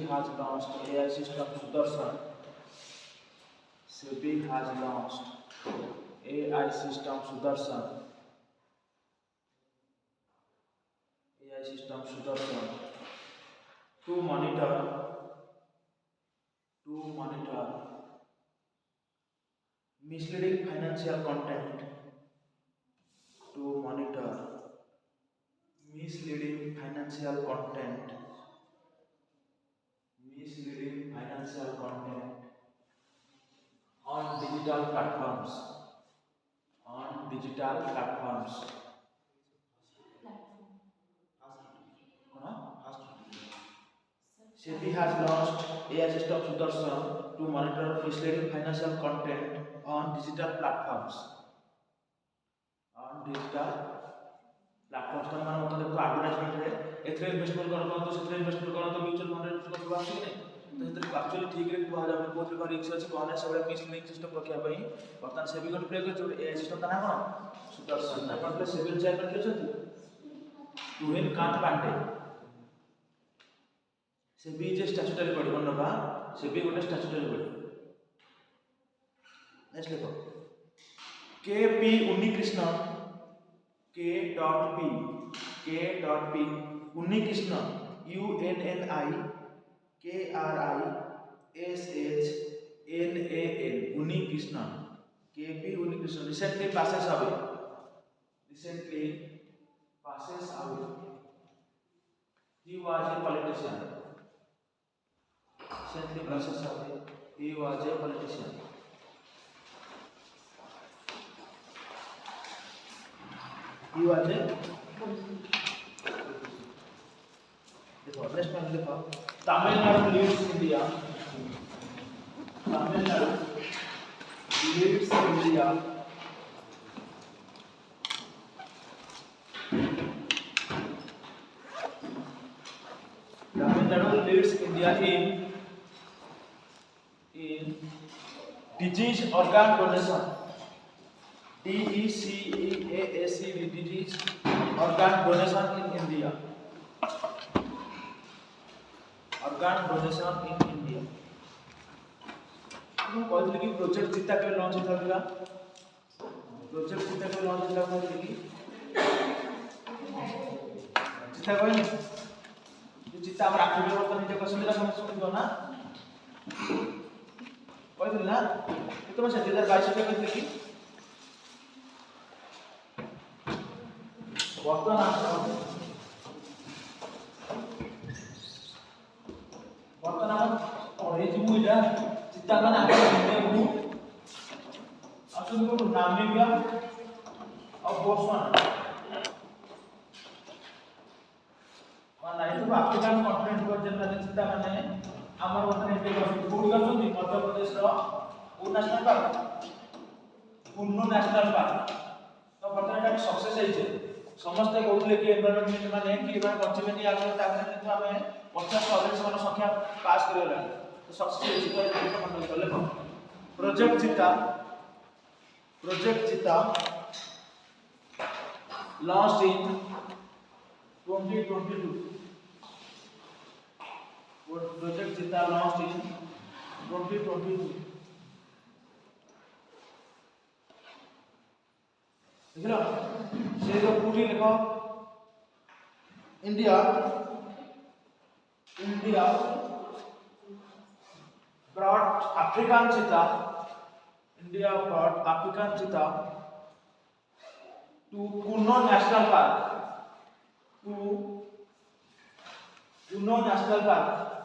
has launched AI system Sudarshan. SEBI has launched AI system Sudarshan. AI system Sudarshan to monitor misleading financial content. To monitor misleading financial content. On digital platforms. SEBI has launched AI system Sudarshan to monitor misleading financial content on digital platforms. तो मान मतलब देखो advertisement रे एथरे investment करो तो सेथरे investment करो तो mutual fund रे इन्वेस्टमेंट करबा आसी नै तो सेथरे एक्चुअली ठीक रे कुआ जाबे बहुत प्रकार रिस्क अछि कोन सबले मिसलिंग सिस्टम रखिया पई वर्तमान सेबी कोन प्ले कर ए सिस्टम ता ना कोन सुदर्शन ना मतलब सेबी चेयरमैन के छथि तुहिन कांत पांडे सेबी जे स्टैट्यूटरी बॉडी बन रहा सेबी गोटे स्टैट्यूटरी बॉडी नेक्स्ट देखो KP Unnikrishnan K.P Unnikrishna UNNIKRISHNAN Unnikrishna KP Unnikrishna recently passes away. He was a politician. He was a politician. देखो नेक्स्ट में देखो Tamil Nadu leads India Tamil Nadu leads India in disease organ donation. DECEASC disease organ donation in India. तो कहते कि project चिता के launch होता था कहते कि चिता कोई नहीं जो चिता हम आखिर में अपन निजे क्वेश्चन का समझ सुन दो ना कहते ना तो मैं 2022 के कहते कि वर्तमान पढ़े जीवु इला चित्ता का नाम है वो असुन को नामीबिया और बोत्सवाना माने तो अफ्रीकन कॉन्टिनेंट को जनरल चित्ता माने हमर वर्तमान एते कोडी गसुनी मध्य प्रदेश रो नेशनल पार्क तो वर्तमान एटा सक्सेस है समस्त कहते कि एनवायरनमेंट माने कि बचेबेनी आगे ताकि किंतु आमे 50 ऑलरेडी समान संख्या पास करला तो सक्सेस है तो मन चले प्रोजेक्ट चिता launched in 2022 प्रोजेक्ट चिता launched in 2022 देखलो से जो पूरी लिखो India brought African cheetah to Kuno National Park.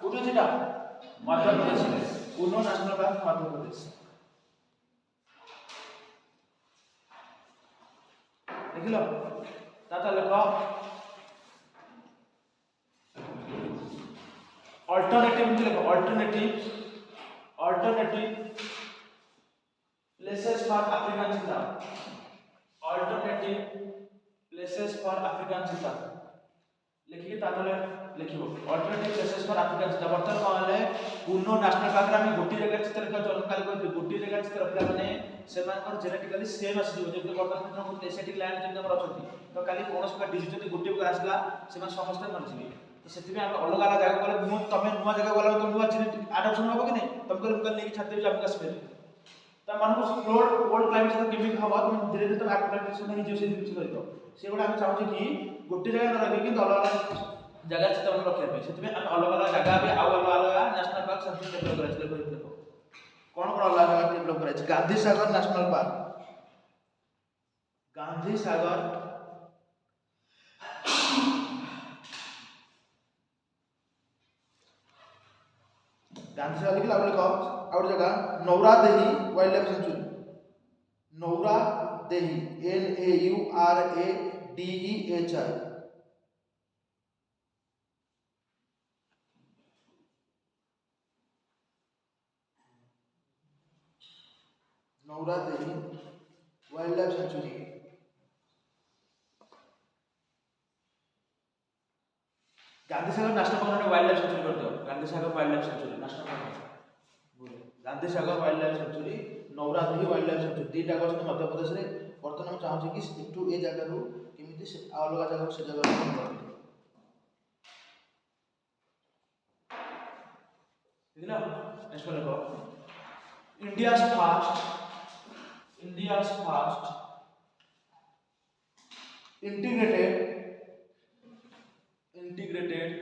Kuno cheetah Madhya Pradesh Kuno National Park Madhya Pradesh देख लो ताता लिखो alternative places for African cheetah लिखिए तातले लिखिबो alternative places for African cheetah वर्तमान कहले पूर्ण नेशनल पार्क रे हम गोटी जगह चित्र लिखा जन्म काल कोइ गोटी जगह चित्र रखला माने सेमानकर जेनेटिकली सेम आसी जो जे वर्तमान चित्र एसेटिक लैंड जे हमर अछथि तो काली कोनस का डिजीज जति गोटी पर आसला सेमान समस्त मरजिबे ସେଥିପାଇଁ ଆମେ ଅଲଗା ଅଲଗା ଜାଗା ଗଲେ ତମେ ନୂଆ ଜାଗା ଗଲା ତ ନୂଆ ଜିନିଷ ଆଡାପ୍ସନ ହବ କି ନାହିଁ ତମକୁ ଲୋକାଲ ନେଇକି ଛାଡିଦେବି ଜାମ୍ମୁ କାଶ୍ମୀର ତ ମାନଙ୍କୁ ଓଲ୍ଡ କ୍ଲାଇମେଟ ସହିତ କେମିତି ହବ ତମେ ଧୀରେ ଧୀରେ ତମ ଆଡାପ୍ଟେସନ ହେଇଯିବ ସେ ଜିନିଷ ସହିତ ସେଗୁଡ଼ା ଆମେ ଚାହୁଁଛୁ କି ଗୋଟେ ଜାଗା ନ ରଖିକି କିନ୍ତୁ ଅଲଗା ଅଲଗା ଜାଗା ଚିତ୍ରଣ ରଖିବା ପାଇଁ ସେଥିପାଇଁ ଆମେ ଅଲଗା ଅଲଗା ଜାଗା ବି ଆଉ ଅଲଗା ଅଲଗା ନ୍ୟାସନାଲ ପାର୍କ ସେମିତି ଡେଭଲପ କରାଯାଇଛି କଣ କଣ ଅଲଗା ଜାଗା ଡେଭଲପ କରାଯାଇଛି ଗାନ୍ଧୀ ସାଗର ନ୍ୟାସନାଲ ପାର୍କ ଗାନ୍ଧୀ ସାଗର लिखला बोले कहो और जगह नौरा देही वाइल्ड लाइफ सेंचुरी नौरा देही NAURADEHI Nauradehi wildlife sanctuary Gandhi Sagar national park wildlife sanctuary कर दो Gandhi Sagar wildlife sanctuary national park Gandhi Sagar wildlife sanctuary Nauradehi wildlife sanctuary दीटा गछ मध्य प्रदेश रे वर्तमान हम चाहू कि एटू ए जगह रो केमिति से अलग जगह से जगह रो देखला नेक्स्ट वाला को India's fast integrated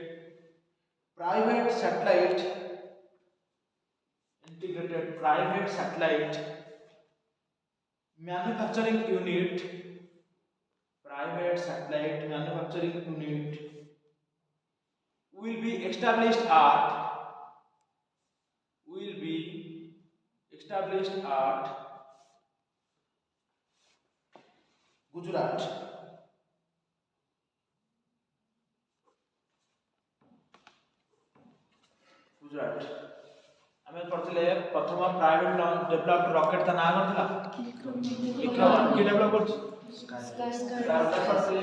private satellite manufacturing unit will be established at Gujarat हमें पढ़ते प्रथम प्राइवेट डेवलप्ड रॉकेट का नाम करथिला विक्रम की डेवलप करछि पढ़ते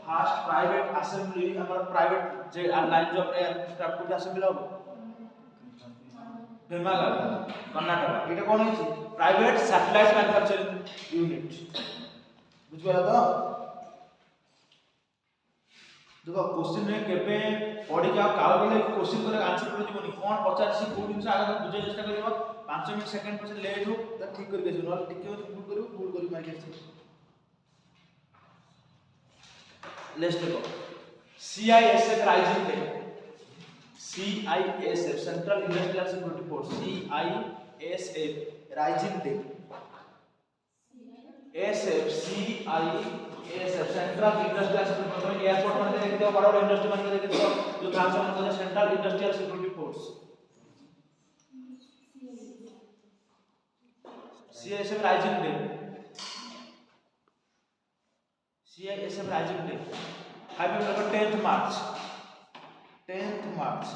फास्ट प्राइवेट असेंबली हमर प्राइवेट जे लाइन जो एयरक्राफ्ट को असेंबली हो बेमाला कर्नाटक एटा कोन होछि प्राइवेट सैटेलाइट मैन्युफैक्चरिंग यूनिट बुझबा तो देखो क्वेश्चन में केबे पढ़ी का काउ बेले क्वेश्चन करे आंसर कर दिबोनी कोन पचार सी कोन दिन से आगे बुझे चेष्टा करबो 5 मिनट सेकंड पर लेट हो त ठीक कर गेछ न टिके भूल करी मार गेछ लेट्स देखो CISF rising day CISF central industrial security force CISF rising day SF central industrial security force airport में देखते हो बड़ा बड़ा इंडस्ट्री में देखते हो जो ट्रांसफर होता है central industrial security force CISF rising day happy number 10th March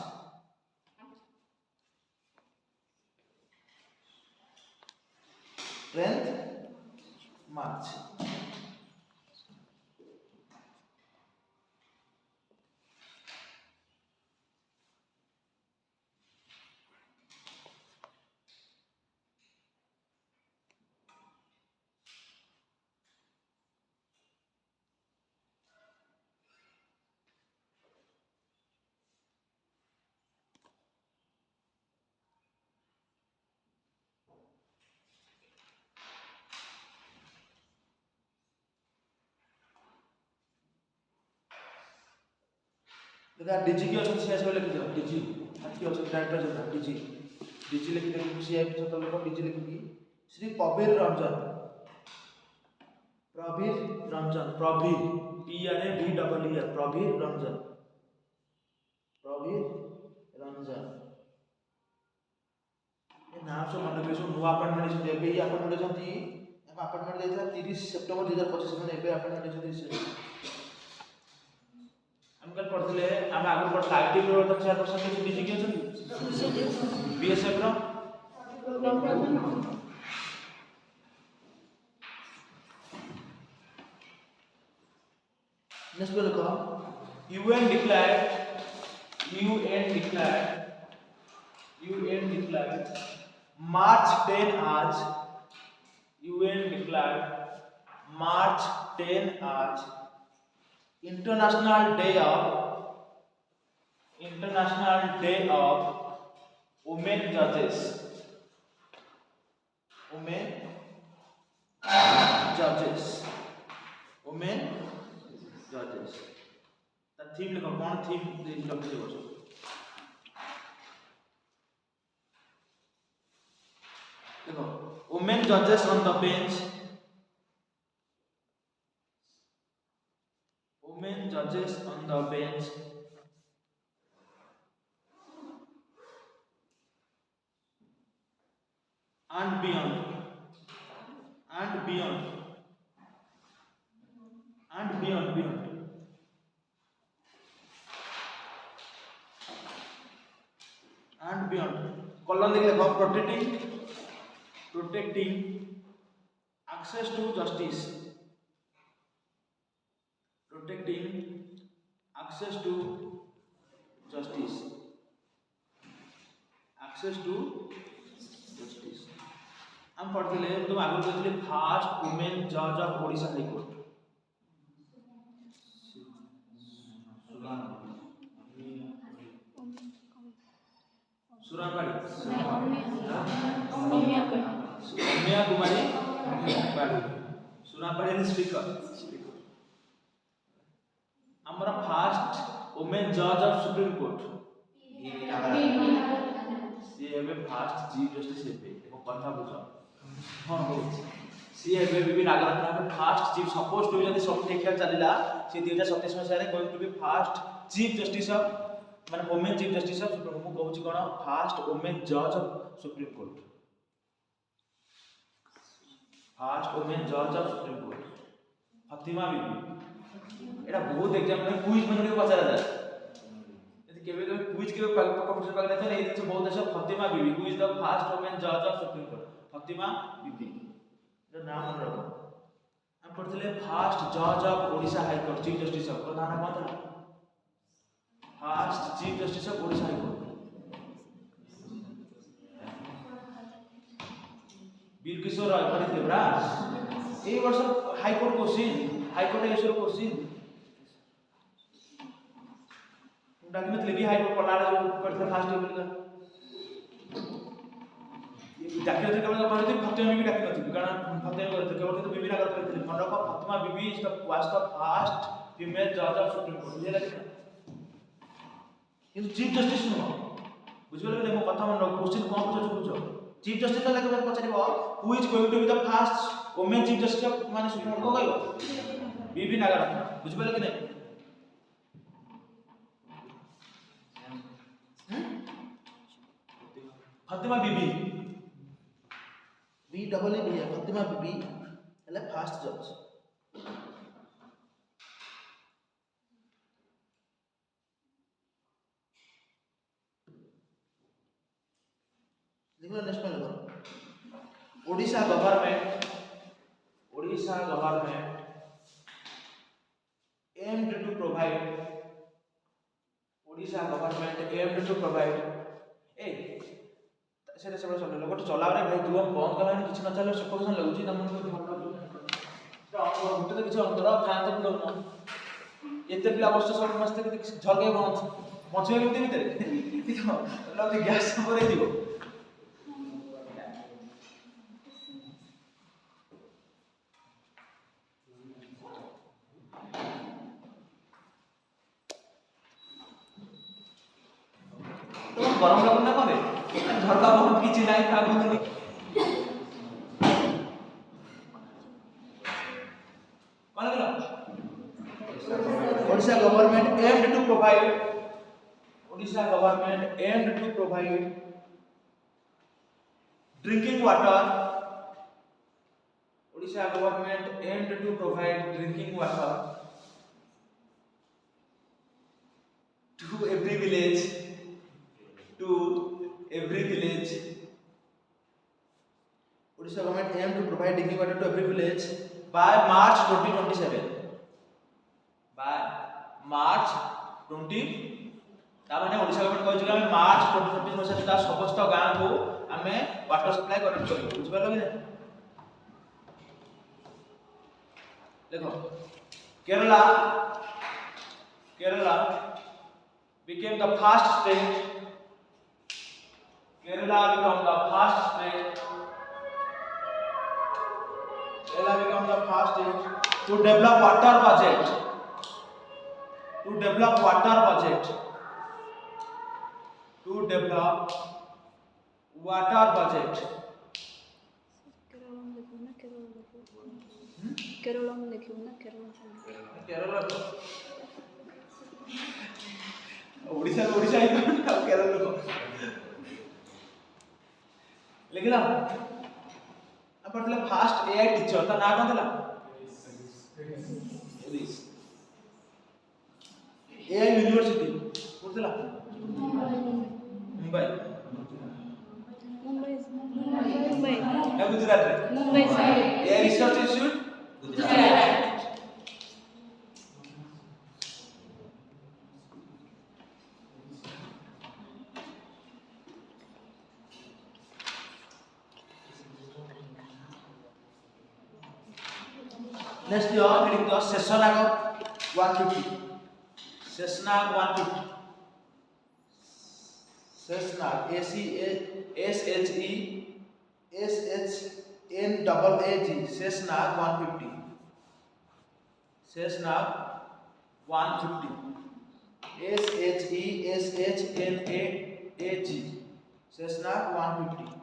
10th March देखा डीजी की ऑप्शन सीएस वाले लिख दो डीजी हाथी ऑप्शन डायरेक्टर जो डीजी लिख दो सीएस तो लोग डीजी लिखी श्री प्रवीर रंजन प्रवीर PRAVEER प्रवीर रंजन ये नाम सब मन के सब नुवा अपॉइंटमेंट छै एबे ही अपॉइंटमेंट छथि अपॉइंटमेंट देला 30 सितंबर 2025 में एबे अपॉइंटमेंट छथि हम कल पढ़ले हम आगे पढ़ला आईटी प्रवर्तन चेयरपर्सन के डीजी के छथि बीएसएफ रो नेक्स्ट पे लिखो UN declared March 10 as International Day of Day of Women Judges. Women Judges. Women Judges. ता थीम लिखो कौन थीम लगे बच्चों देखो Women Judges on the bench. Women Judges on the bench. And beyond. And beyond. And beyond. Beyond. And beyond. Column देख लो protecting access to justice. Protecting access to justice. Access to justice. हम पढ़ते ले तुम आगे पढ़ते ले first women जज of Odisha high court सुरानबाड़ी सौम्या कुमारी सुरानबाड़ी स्पीकर हमारा फर्स्ट वुमेन जज ऑफ सुप्रीम कोर्ट सी एबे फर्स्ट चीफ जस्टिस एबे देखो कथा बुझो हां सी एबे बीबी नागरत्न में फर्स्ट चीफ सपोज टू जदी सब ठीक ठाक चलिला सी 2027 मसिया रे going to B first chief justice of माने women chief justice of supreme court कहूची cone first women जज of supreme court first women जज ऑफ सुप्रीम कोर्ट फातिमा बीबी एटा बहुत एग्जाम में क्विज में पचारा जाए यदि केबे केबे क्विज केबे कंप्यूटर पाक रहते नहीं दिन बहुत ऐसा Fatima Beevi who is the first women जज of supreme court Fatima Beevi जो नाम मन रखो हम पढ़ते फर्स्ट जज of Odisha high court chief justice of प्रधान कौन था first chief justice of Odisha high court Bira Kishore Ray पढ़ते बरा ए वर्ष high court question high court एसर क्वेश्चन डाकी मतलब भी हाई कोर्ट पढ़ा रहे करते फर्स्ट टेबल का डाकी होते केवल कहते फातिमा बीबी डाकी होती कारण फातिमा करते केवल तो बीबी नगर करते खंडक Fatima Beevi is the was the first female जज ऑफ सुप्रीम कोर्ट ये लगे किंतु चीफ जस्टिस नो बुझबले मो कथा मन क्वेश्चन कोन पूछो बुझो चीफ जस्टिस तो लगे पचारिबो who is going to be the first women chief justice of माने सुप्रीम कोर्ट को कहयो बीबी नगर बुझबले कि नहीं Fatima Beevi B double A B Fatima Beevi हले फर्स्ट जज देखो नेक्स्ट में लगो Odisha government aimed to provide Odisha government aimed to provide a सेटा सब लोग चला रे भाई तू हम बंद करलानी किछ न चले सफोकेशन लागुची तमन को भल लागु तो किछ अंतर फैन तो लो न एते पिला अवश्य सब मस्त के झलके बंचिबे केमति भीतर लोग गैस संबरे दिबो गरम लागु ना करे झरका बहुत किछि नाही कागु नहीं कोन गेला Odisha government aimed to provide drinking water Odisha government aimed to provide drinking water to every village Odisha government aimed to provide drinking water to every village by March 2027 by March 20 ता माने ओडिशा गवर्नमेंट कहै छै हम मार्च 2026 मसे ता समस्त गां को हमें वाटर सप्लाई कनेक्ट करबो बुझ पालो कि देखो Kerala became the first state Kerala become the first state. Kerala become the first state to develop water budget. To develop water budget. To develop water budget. Kerala में लिखियो ना केरल ओडिशा ओडिशा ही केरल को लिखला अपन तले फास्ट एआई टीचर ता ना कोन तला एआई यूनिवर्सिटी कोतला मुंबई या गुजरात रे मुंबई से AI research institute Gujarat Next year, heading to Sesnag 150. Sesnag 150. Sesnag SHNAAG. Sesnag 150. Sesnag 150. SHNAAG. Sesnag 150.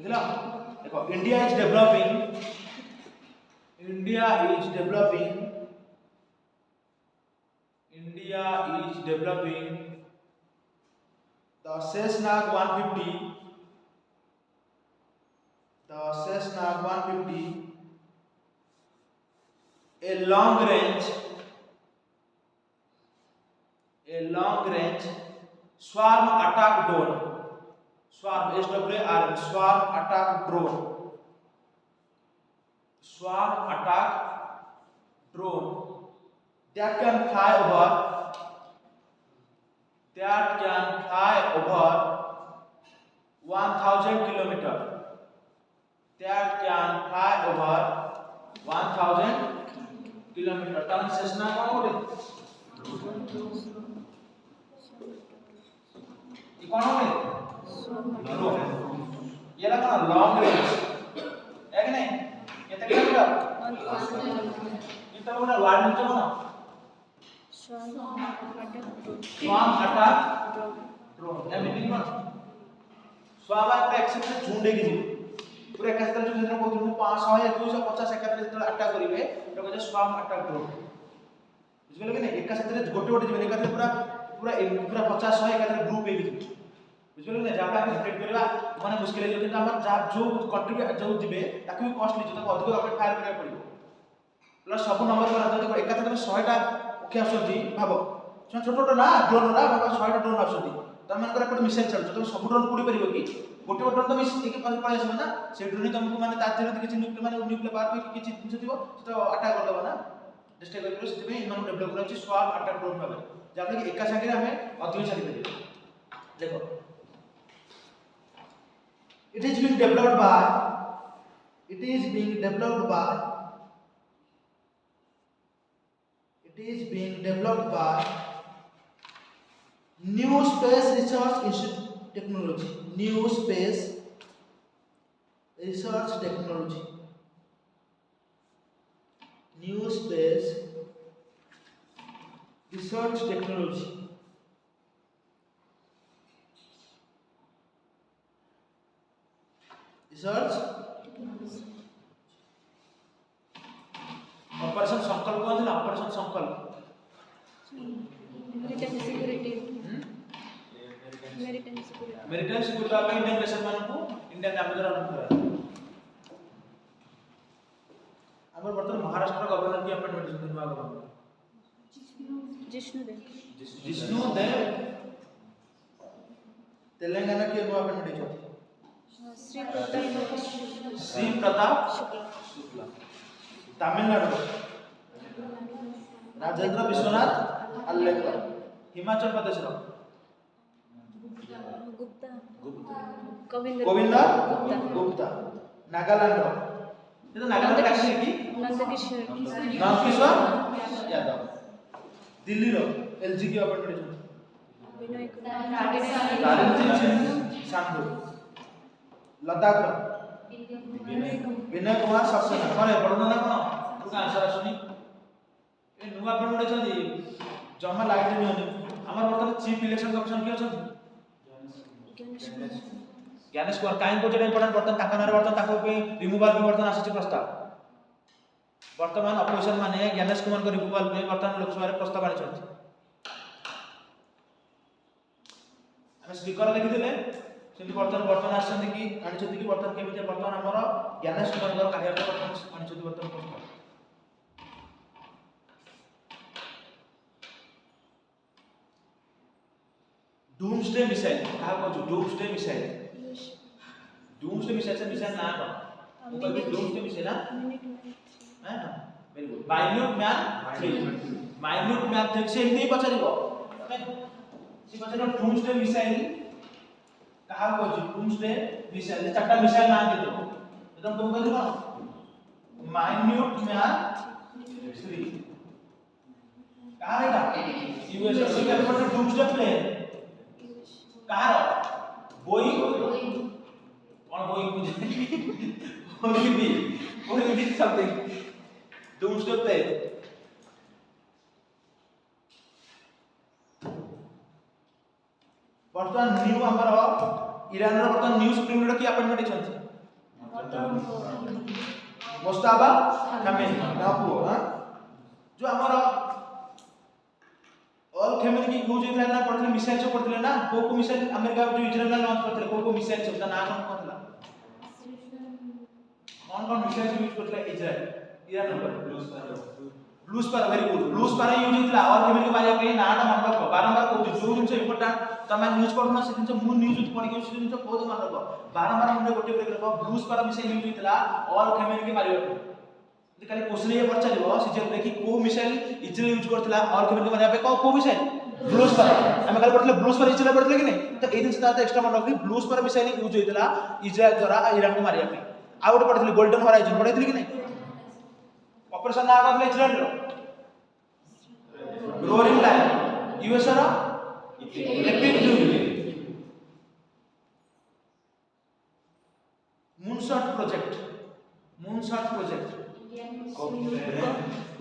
देखो India is developing the Sesnag 150 a long range swarm attack drone. Swarm SWARM swarm attack drone that can fly over 1000 kilometer. That can fly over 1000 kilometer. Tan Sesnag कौन बोले? ये कौन बोले? ये लगा ना long range है कि नहीं ये तक किलोमीटर इतना बड़ा वार्ड नीचे बना स्वाम अटैक ड्रोन या मीटिंग में स्वाम अटैक एक्सेप्ट झुंडे की जी पूरे एकत्र जो जितना बहुत झुंड 500 या 250 एकत्र जितना अटैक करिवे तो कहते स्वाम अटैक ड्रोन बुझिले कि नहीं एक साथ गोटे गोटे जीवन एकत्र पूरा 50 100 एकत्र ग्रुप है की बुझिले ना जाबा डिटेक्ट करबा माने मुश्किल है लेकिन हमर जा जो कंट्रीब्यूट जो दिबे ताकि भी कॉस्टली जो अधिक रॉकेट फायर करबा पड़िबो प्लस सब नंबर पर जदी एकाथरे 100 टा ओके आछथि भाबो छोट छोट ना ड्रोन ना बाबा 100 टा ड्रोन आछथि त मन करे पड मिसाइल चलछ तो सब ड्रोन पुडी परिबो कि गोटे ड्रोन तो मिस एक पास पळे आछबो ना से ड्रोन तुमको माने तार जे किछि न्यूक्लियर पावर पे किछि जिंस थिबो तो अटैक कर देबो ना डिस्ट्रॉय कर देबो सेति इन डेवलप करछि स्वाम अटैक ड्रोन भाबे जाबे कि एका संगे हमें अधिक छाड़ी देबो देखो it is being developed by New Space Research Technology research operation संकल्प कौन था ऑपरेशन संकल्प मेरिटाइम सिक्योरिटी पे इंडियन नेशन मान को इंडियन नामजर अनुकूल है हमर वर्तमान महाराष्ट्र गवर्नर की अपॉइंटमेंट दिनवा गवर्नर जिष्णु देव तेलंगाना की अपॉइंटमेंट है श्री प्रताप शुक्ला तमिलनाडु राजेंद्र विश्वनाथ अल्लेकर हिमाचल प्रदेश गोविंद गुप्ता नागालैंड ये तो नागालैंड का है कि नंदकिशोर यादव दिल्ली रो एलजी की अपॉइंटमेंट विनय कुमार दारिंद्र सिंह सांधु लद्दाख विनय कुमार सक्सेना करे पढ्नु ना कोन तुका आन्सर आसुनी ए नुवा पण उडे छथि जमा लाइट नि हमर वर्तमान चीफ इलेक्शन कमिशन के छथि ज्ञानेश कुमार काइन को जेडा इंपोर्टेंट वर्तमान ताकनार वर्तमान ताको पे रिमूवल भी वर्तमान आसी प्रस्ताव वर्तमान अपोजिशन माने ज्ञानेश कुमार को रिमूवल पे वर्तमान लोकसभा रे प्रस्ताव आनि छथि हम स्पीकर लिखि देले सेति वर्तमान आछन कि आनि छथि कि वर्तमान केमिते वर्तमान हमर ज्ञानेश कुमार को कार्यालय वर्तमान आनि छथि वर्तमान प्रस्ताव डूम्सडे मिसाइल कहा कहू डूम्सडे मिसाइल से मिसाइल ना को ऊपर भी डूम्सडे मिसाइल ना है ना वेरी गुड माइन्यूट मैथ ठीक से एमनी पछारिबो सी पछारिबो डूम्सडे मिसाइल कहा कहू डूम्सडे मिसाइल चारटा मिसाइल ना दे दो एकदम तुम कहू माइन्यूट मैथ 3 कहा है यूएस से का डूम्सडे प्लेन कार बोइंग और बोइंग भी समथिंग डूम्सडे प्लेन वर्तमान न्यू हमर ईरान रो वर्तमान न्यू सुप्रीम लीडर की अपॉइंटमेंट छथि मुस्ताफा खामेनी ना पुओ हां जो हमर ऑल खेमेनी की यूज इतला ना पड़थले मिसाइल जो पड़थले ना को मिसाइल अमेरिका जो इजराइल ना लॉन्च करथले को मिसाइल सब ना कोन कोनला कौन मिसाइल यूज करथले इजराइल ईरान पर ब्लूस पर वेरी गुड ब्लूस पर यूज इतला ऑल खेमेनी के मारिया पे नाटा मन रखो बारंबार को जो जिंस इंपोर्टेंट तमे न्यूज पढना से जिंस मु न्यूज पढि के से जिंस को मन रखो बारंबार मुंडे गोटे ब्रेक रखो ब्लूस पर मिसाइल यूज इतला ऑल खेमेनी के मारिया पे खाली क्वेश्चन ये पचारिबो सीजन रे कि को मिसाइल इजराइल यूज करथला और केमिति मारिया पे को मिसाइल ब्लूस पर हम खाली पढले ब्लूस पर इजराइल पढले कि नहीं तो ए दिन से एक्स्ट्रा मन रखी ब्लूस पर मिसाइल यूज होइतला इजराइल द्वारा ईरान को मारिया पे आ गोटे पढले गोल्डन होराइजन पढैतली कि नहीं ऑपरेशन ना करले इजराइल रो रोरिंग लायन यूएस रो epic duty moonshot project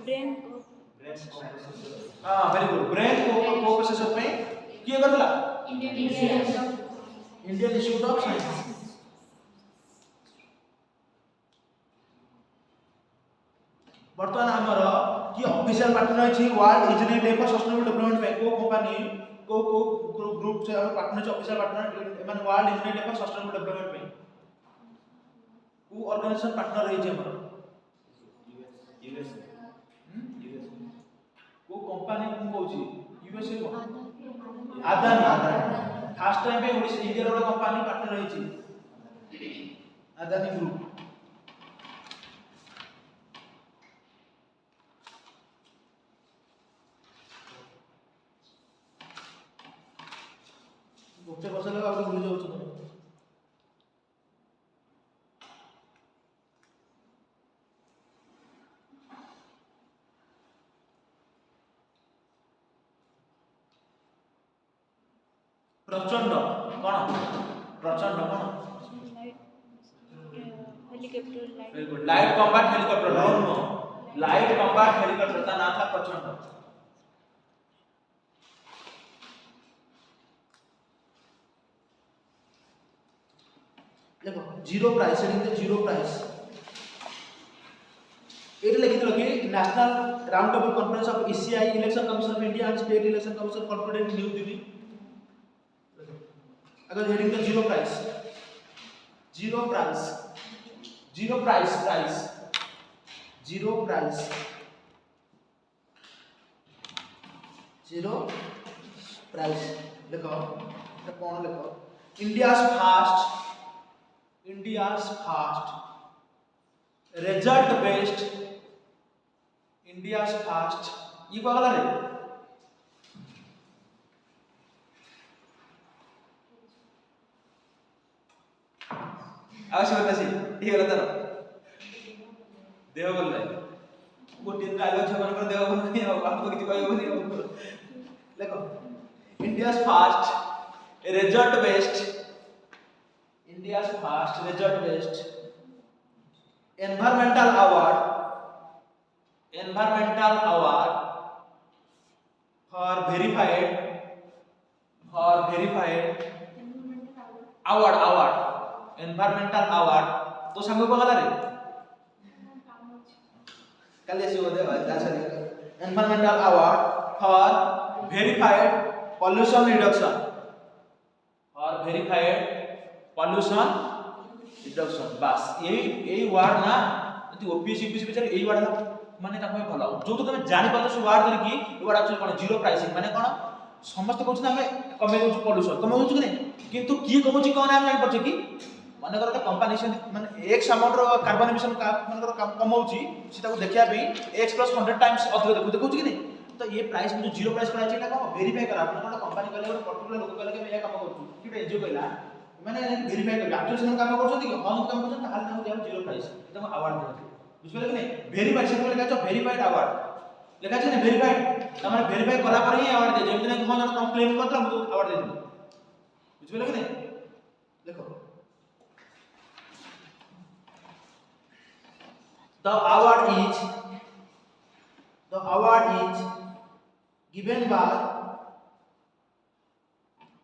brain हां वेरी गुड ब्रेन को प्रोसेसर पे किए करला इंडियन इंस्टीट्यूट ऑफ साइंस वर्तमान हमर की ऑफिशियल पार्टनर छी world engineer day for sustainable development पे को कंपनी को ग्रुप से हम पार्टनर छी ऑफिशियल पार्टनर एमन world engineer day for sustainable development पे को ऑर्गेनाइजेशन पार्टनर रही छै हमर यूएस को कंपनी को कहूची यूएसए को अदानी फर्स्ट टाइम पे ओडिसा इंडिया रो कंपनी पार्टनर रही छी अदानी ग्रुप गोटे बसले आप भूल जाउ छ प्रचंड कौन helicopter very good light combat helicopter no light combat helicopter का नाम था प्रचंड देखो zero price zero price at लिखित कि national round table conference of ECI election commission of India and state election commission conference New Delhi अगर heading तो zero price zero price zero price zero price zero price देखो तो कौन देखो India's fast result based India's fast ये कगला रे आवश्यकता से ये गलत है देव बोल रहा है गोटे डायलॉग छ मन देव बोल नहीं आपको किछि कहबो नहीं देखो India's first resort-based environmental award for verified award environmental award तो संग को गला रे कल ऐसे होते हैं environmental award for verified pollution reduction बस यही वर्ड ना यदि ओपीएससी विचार यही वर्ड माने ताको भलो जो तो तुम जानि पालो से वर्ड धर की वर्ड एक्चुअली कोन जीरो प्राइसिंग माने कोन समस्त कहउछ ना हमें कमे दउछ पोल्यूशन कमे होछ कि नहीं किंतु की कहउछ कोन हम जानि पड़छ कि माने कर कंपनी से माने एक्स अमाउंट रो कार्बन एमिशन माने कर कमउछ सेटा को देखिया पे एक्स प्लस 100 टाइम्स अधिक देखउछ कि नहीं तो ये प्राइस में जो जीरो प्राइस करा छै ना वेरीफाई करा अपन कोन कंपनी कहले और पर्टिकुलर लोक कहले कि मैं काम करछु कि एनजीओ कहला माने वेरीफाई कर एक्चुअली से काम करछथि कि हम काम करछन ताल ना हो जीरो प्राइस एटा अवार्ड देथि बुझले कि नहीं वेरीफाई से लेखा छ वेरीफाइड अवार्ड लेखा छ ना वेरीफाइड तमरे वेरीफाई कला पर ही अवार्ड दे जेम कि हम जन कंप्लेन करतला हम अवार्ड दे दिबो बुझले कि नहीं देखो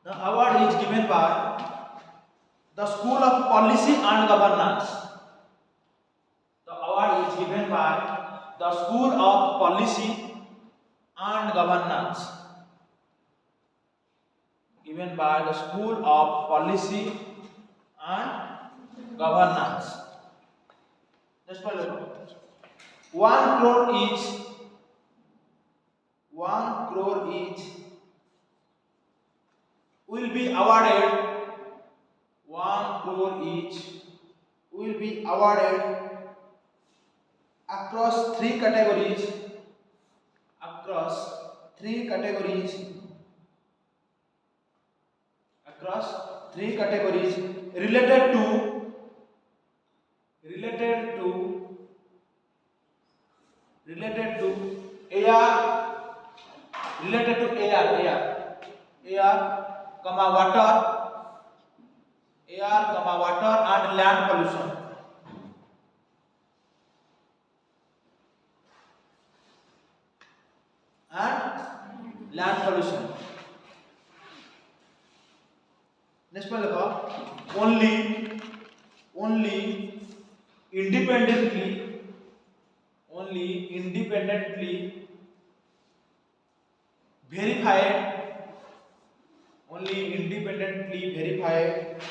the award is given by the School of Policy and Governance. The award is given by the School of Policy and Governance. Given by the School of Policy and Governance. Just for look. 1 crore each will be awarded. 1 crore each will be awarded across three categories related to water and land pollution. Next one देखो only independently verified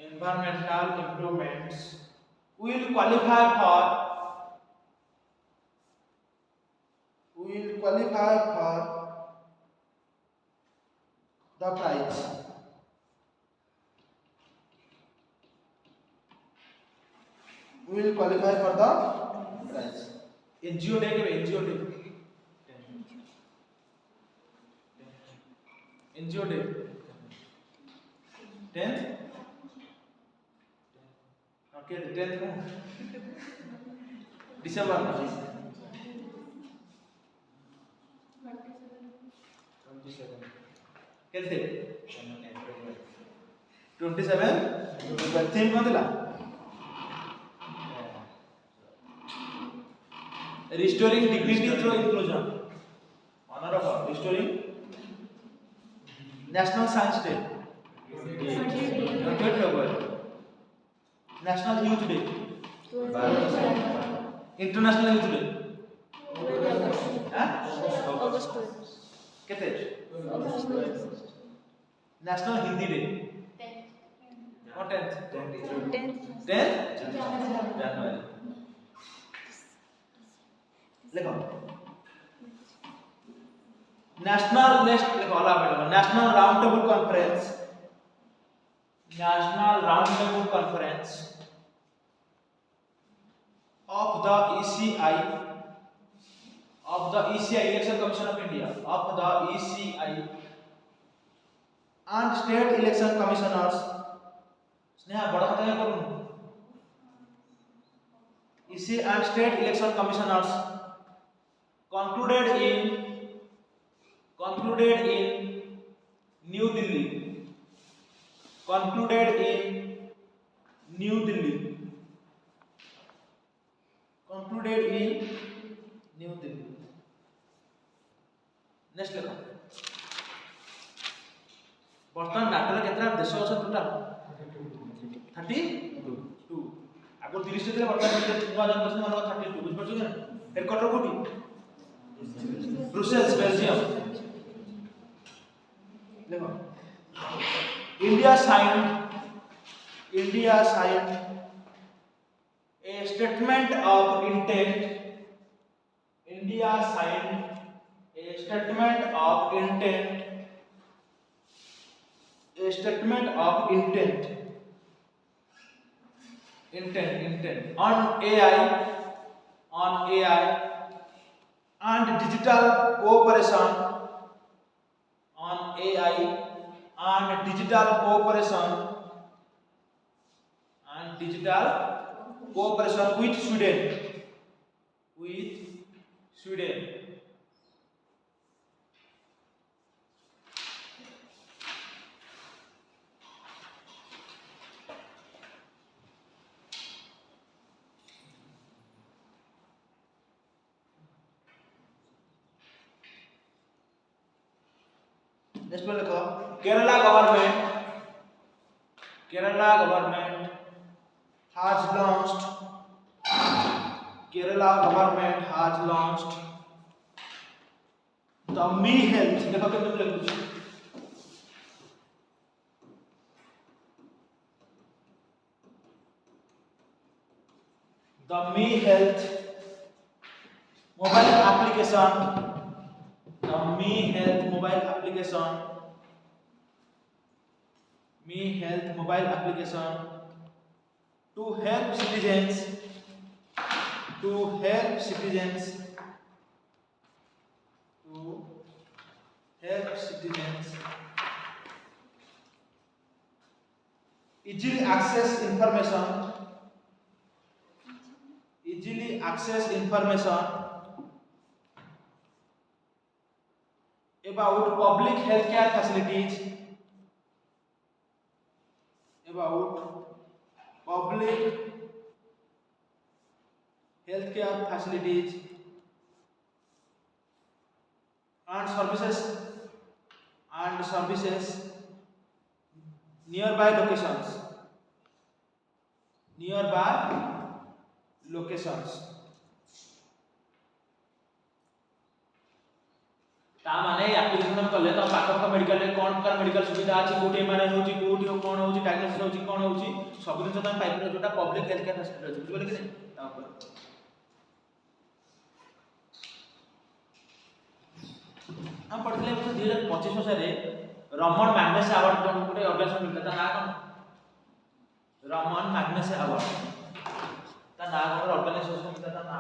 environmental improvements will qualify for the prize. Will qualify for the prize. NGO day के NGO day 10th okay 10th में December 27 कैसे 27 theme कौन दिला restoring dignity through inclusion honor of restoring National Science Day 28 February National Youth Day International Youth Day August 12 कितने National Hindi Day 10th January लिखो National Roundtable Conference of the ECI Election Commission of India and State Election Commissioners Sneha बड़ा खाता है करूँ EC and state election commissioners concluded in New Delhi. Concluded in New Delhi. Concluded in New Delhi. Next देखो बर्तमान data केतना देश अछि total 32 आगो 30 थे बर्तमान नुआ जन person मन 32 बुझ पछ ना हेडक्वार्टर कोठी ब्रुसेल्स बेल्जियम देखो India signed a statement of intent. India signed a statement of intent. A statement of intent. Intent on AI and digital cooperation. On AI and digital cooperation with Sweden. Next one देखो Kerala government has launched the Me Health. देखो कितने लिखुଛି the Me Health mobile application. The Me Health mobile application to help citizens easily access information about public healthcare facilities and services nearby locations. ता माने application कले तो पाखक medical रे कोन प्रकार medical सुविधा अछि कोठी माने होची कोठी कोन होची डायग्नोसिस होची कोन होची सब दिन तो पाइप रे जोटा पब्लिक हेल्थ केयर फैसिलिटी अछि बुझबले कि नहीं ता ऊपर हम पढ़ले 2025 मसिया रे रमन मैग्नेस अवार्ड जो गोटे ऑर्गेनाइजेशन मिलता ता ना कोन रमन मैग्नेस अवार्ड ता ना कोन ऑर्गेनाइजेशन मिलता ता ना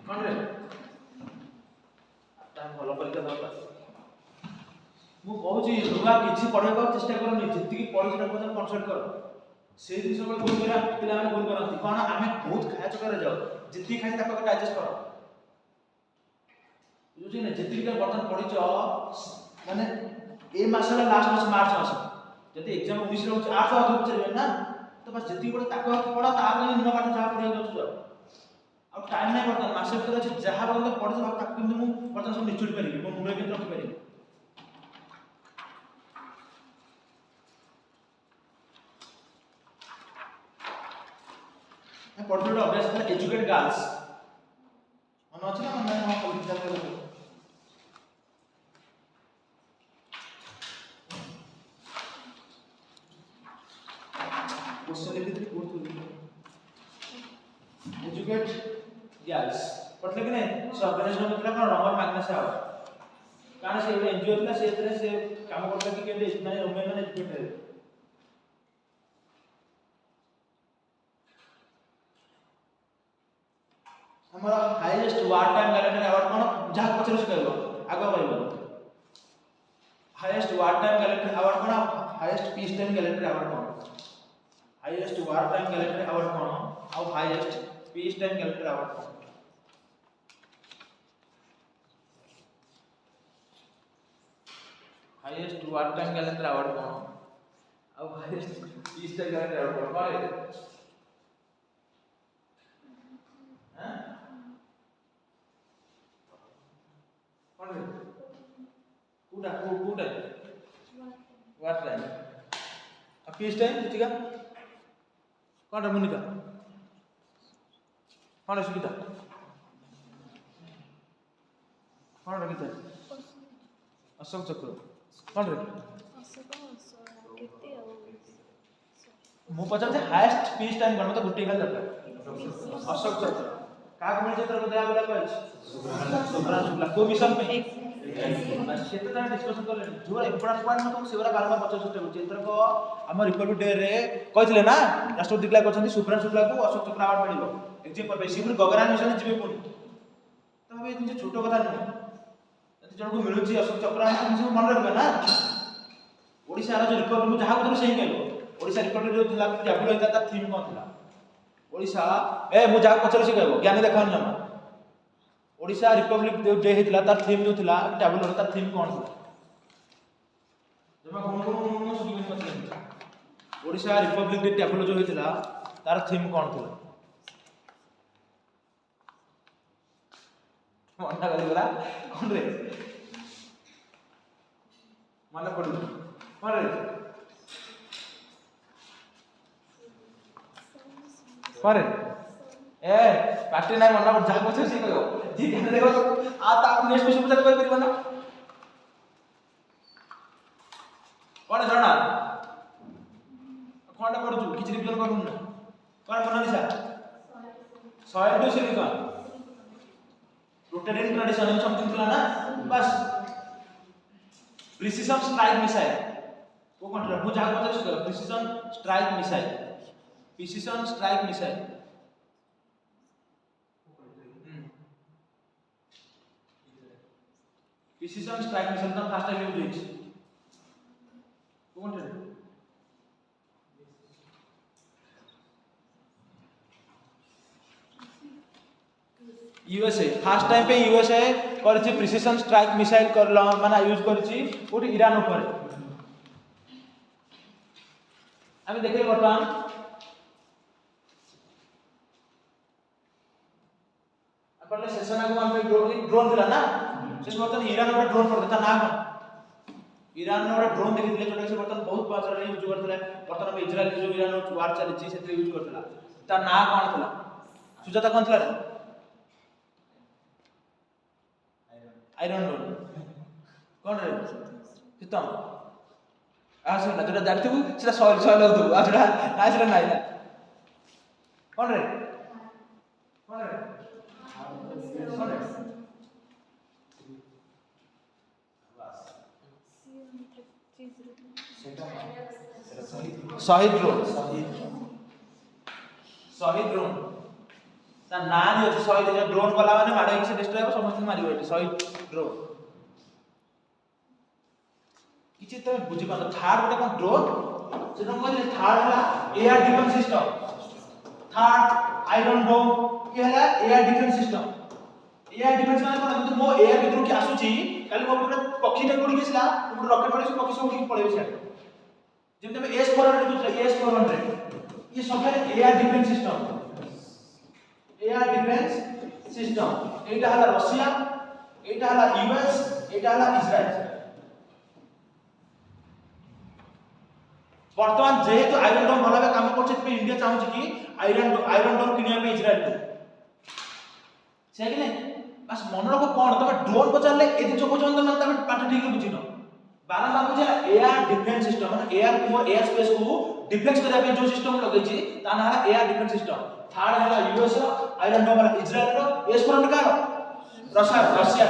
कौन रे टाइम भलो परीक्षा दरकार मु कहूची रुआ किछि पढेबा चेष्टा करनी जति की पढि सेटा को कन्सल्ट कर से दिन सब भूल करा पिला माने भूल करंती कोन आमे बहुत खाया चकर जाऊ जति खाइ ताको डाइजेस्ट कर बुझी ने जति के बर्तन पढिछ माने ए मासला लास्ट मास मार्च मास जति एग्जाम 19 रे 8 आदि पचरे ना तो बस जति पढ ताको पढा तार नुवा पाठ जा पढिया जाऊ अब टाइम नहीं बर्तन मासे भीतर अछि जहा बंद पढि सब ताकि किंतु मु बर्तन सब निचुडी परिबे मो मुंडे के रखि परिबे मैं पढले अभ्यास कर एजुकेट गर्ल्स मन अछि ना मन हम परीक्षा कर क्वेश्चन लिखि दे कोड एजुकेट गर्ल्स पढ़ले कि नहीं सो ऑर्गेनाइजेशन मतलब कोन रमन मैग्नेस अवार्ड कारण से एनजीओ थिला से एतरे से काम करता कि केते माने वुमेन माने एजुकेट हे हमारा हाईएस्ट वार टाइम गैलेंडर अवार्ड कोन जहा पचर से कहबो आगो कहबो हाईएस्ट वार टाइम गैलेंडर अवार्ड कोन हाईएस्ट पीस टाइम गैलेंडर अवार्ड कोन हाईएस्ट वार टाइम गैलेंडर अवार्ड कोन और हाईएस्ट पीस टाइम गैलेंडर अवार्ड कोन हाईएस्ट वार टाइम गैलेंडर अवार्ड कोन और हाईएस्ट पीस टाइम गैलेंडर अवार्ड कोन है कुडा वाट टाइम अब पीस टाइम ठीक है कौन मुनिका कौन सुविधा कौन रखिता अशोक चक्र कौन रे मु पचार हाईएस्ट पीस टाइम कोन मत गुटी खाली दरकार अशोक चक्र का मिल चित्र को दया वाला कहै सुब्रा शुक्ला को मिशन पे क्षेत्र ता डिस्कशन कर लेनी जो इंपोर्टेंट पॉइंट मत सेवरा बारंबार पचास होते चित्र को हम रिपब्लिक डे रे कहथिले ना राष्ट्रपति डिक्लेयर करछन्ती सुब्रा शुक्ला को अशोक चक्र अवार्ड मिलिबो एग्जाम पर बेसी पुर गगरान मिशन जीवे पुनी तो हबे जे छोटो कथा नहीं जति जण को मिलुची अशोक चक्र हम सब मन रखबे ना ओडिसा रा जो रिपब्लिक जहा को सही कहबो ओडिसा रिपब्लिक जो थिला टेबल होता ता थीम कोन थिला ओडिसा ए मु जहा पचर से कहबो ज्ञानी देखान जमा ओडिसा रिपब्लिक डे हेतला तार थीम जो थिला टेबल तार थीम कोन थिला जमा कोन सुगी में मतलब ओडिसा रिपब्लिक डे टेबल जो हेतला तार थीम कोन थिला मन्ना गली गला कोन रे माने पडु कोन रे कोन रे ए पार्टी नाही मन्ना जा पछे से कहो जी ध्यान देखो आ ता नेक्स्ट क्वेश्चन पूछा कोई परिबो ना कोन जणा कोन पढु किछ रिवीजन करू ना कोन मना निसा soil to silicon rotating tradition something थिला ना बस प्रिसिजन स्ट्राइक मिसाइल को कोन मु जा पछे से precision strike missile precision strike missile तो फर्स्ट टाइम यूज होइछ कोन रे यूएसए फर्स्ट टाइम पे यूएसए करछि प्रिसिजन स्ट्राइक मिसाइल करला माने यूज करछि ओटी ईरान ऊपर हम देखले वर्तमान अपन सेशन आगु हम ड्रोन थिला ना से बर्तन ईरान में ड्रोन पड़ता ना कौन ईरान में ड्रोन देखिले जोटा से बर्तन बहुत बार यूज करथले बर्तन में इजराइल जो ईरान वार चली छी से यूज करथला ता ना कोन थला सुजाता कोन थला आयरन डोन कोन रे सितम आ सुन जोटा जानथु सेटा सॉइल होतु आ जोटा ना सेटा नाही ना कोन रे शहीद ड्रोन ता ना नहीं होती शहीद जो ड्रोन वाला माने मारे से डिस्ट्रॉय हो समस्त मारियो एटी शहीद ड्रोन किछि त बुझी पालो थर्ड गोटे कोन ड्रोन से हम कहले थर्ड हला air defence system third iron dome ये हला air defence system air defence माने कोन तो मो एयर भितर के आसुची काली मो पुरा पक्षी टे उड़ी गेसला पुरा रॉकेट मारे से पक्षी सब उड़ी पळेबे छाड़ जेमते में S400 जो S400 ये सब है एयर डिफेंस सिस्टम एटा हला रशिया एटा हला यूएस एटा हला इजराइल वर्तमान जेहेतु आयरन डोम भलाबे काम करछ पे इंडिया चाहूछ कि आयरन डोम किनिया पे इजराइल को से कि नहीं बस मन रखो कोन तमे ड्रोन पचारले एदि जो पचन तमे तमे पाठ ठीक बुझिनो बारंबार बुझे एयर डिफेंस सिस्टम माने एयर स्पेस को डिफेंस करबा पे जो सिस्टम लगै छी ता ना एयर डिफेंस सिस्टम थर्ड हला यूएस आयरन डोम वाला इजराइल रो S400 का रशिया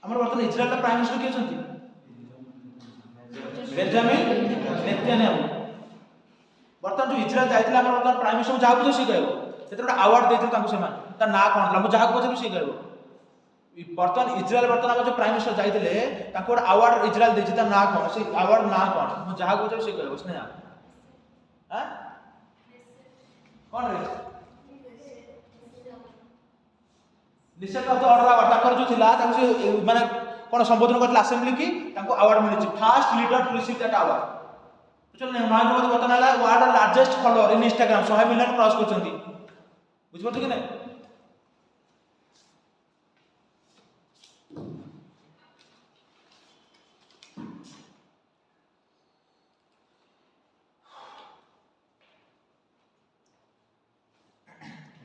हमर वर्तमान इजराइल का प्राइम मिनिस्टर के छथि बेंजामिन नेतन्याहू। वर्तमान जो इजराइल जाइतिला हमर वर्तमान प्राइम मिनिस्टर जहा बुझे से कहबो सेते गोटे अवार्ड देथिल तांको सेमान ता ना कोन ला मु जहा बुझे से कहबो वर्तमान इजराइल वर्तमान हम जो प्राइम मिनिस्टर जाइतिले तांको गोटे अवार्ड इजराइल देछि ता ना कोन से अवार्ड ना कोन मु जहा बुझे से कहबो स्नेहा हां कोन रे निश्चय तो ऑर्डर अवार्ड ताकर जो थिला ताको से माने कोन संबोधन करथिला असेंबली की तांको अवार्ड मिलिछि first leader to receive that award. चलो नरेंद्र मोदी वर्तमान हला world largest follower in Instagram 100 million cross करछंती बुझ पड़छ कि नै।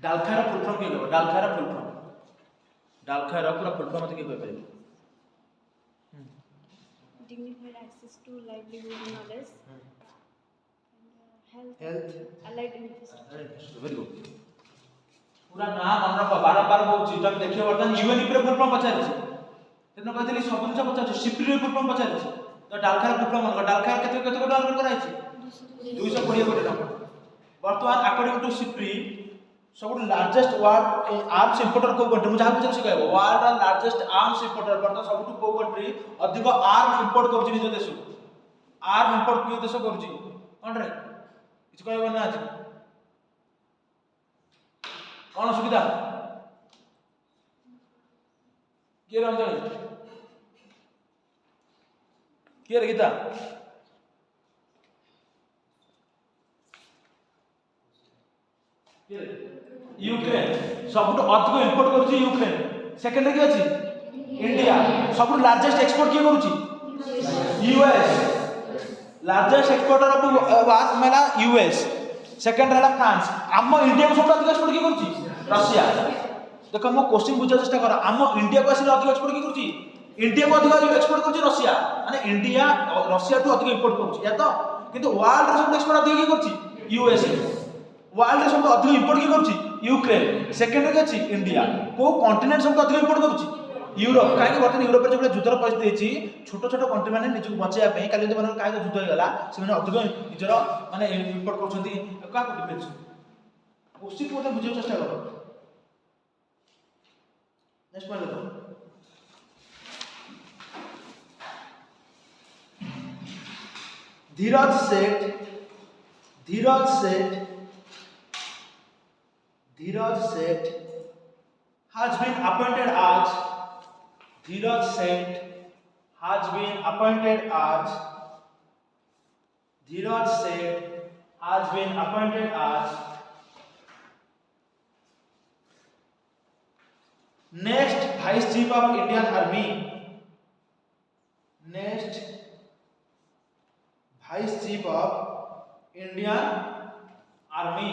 डालखारा फुल फॉर्म के डालखारा फुल फॉर्म डालखारा पूरा फुल फॉर्म मते के कहबे dignified access to livelihood knowledge health allied infrastructure very good पूरा ना मन रख बार बार कहूची तब देखियो वर्तमान यूएन पर फुल फॉर्म पचारि छी तेनो कहतली सब जिंस पचारि सिपरी रे फुल फॉर्म पचारि छी तो डालखारा फुल फॉर्म मन डालखारा केते केते डालखारा कराई छी 220 कोटी टका वर्तमान अकॉर्डिंग टू सिपरी सब लार्जेस्ट वर्ल्ड आर्म्स इंपोर्टर को कंट्री मुझे बुझे से कहबो वर्ल्ड लार्जेस्ट आर्म्स इंपोर्टर वर्तमान सब को कंट्री अधिक आर्म इंपोर्ट करछि निज देश आर्म इंपोर्ट के देश करछि कोन रे किछ कहबो ना आज कोन सुविधा के रंजन के रे गीता के रे यूक्रेन सबुठ अधिक इंपोर्ट करूची यूक्रेन सेकंड रे की अछि इंडिया सबुठ लार्जेस्ट एक्सपोर्ट के करूची यूएस लार्जेस्ट एक्सपोर्टर ऑफ वास मेला यूएस सेकंड रहला फ्रांस आम इंडिया को सबुठ अधिक एक्सपोर्ट के करूची रशिया। देखो मो क्वेश्चन बुझा चेष्टा कर आम इंडिया को आसी अधिक एक्सपोर्ट के करूची इंडिया को अधिक एक्सपोर्ट करूची रशिया माने इंडिया रशिया टू अधिक इंपोर्ट करूची या तो किंतु वर्ल्ड रे सब एक्सपोर्ट अधिक के करूची यूएसए वर्ल्ड रे सब अधिक इंपोर्ट के करूची यूक्रेन सेकंड रे अछि इंडिया को कॉन्टिनेंट सब अधिक इंपोर्ट करूची यूरोप काहे कि वर्तमान यूरोप रे जो युद्धर परिस्थिति अछि छोट छोट कंट्री माने निज बचाया पे काली जे मन काहे युद्ध हो गला से माने अधिक निजर माने इंपोर्ट करछंती का को डिफेंस क्वेश्चन को बुझे चेष्टा करो। नेक्स्ट पॉइंट देखो धीरज Seth has been appointed as Dhiraj Seth has been appointed as next Vice Chief of Indian Army. Next Vice Chief of Indian Army.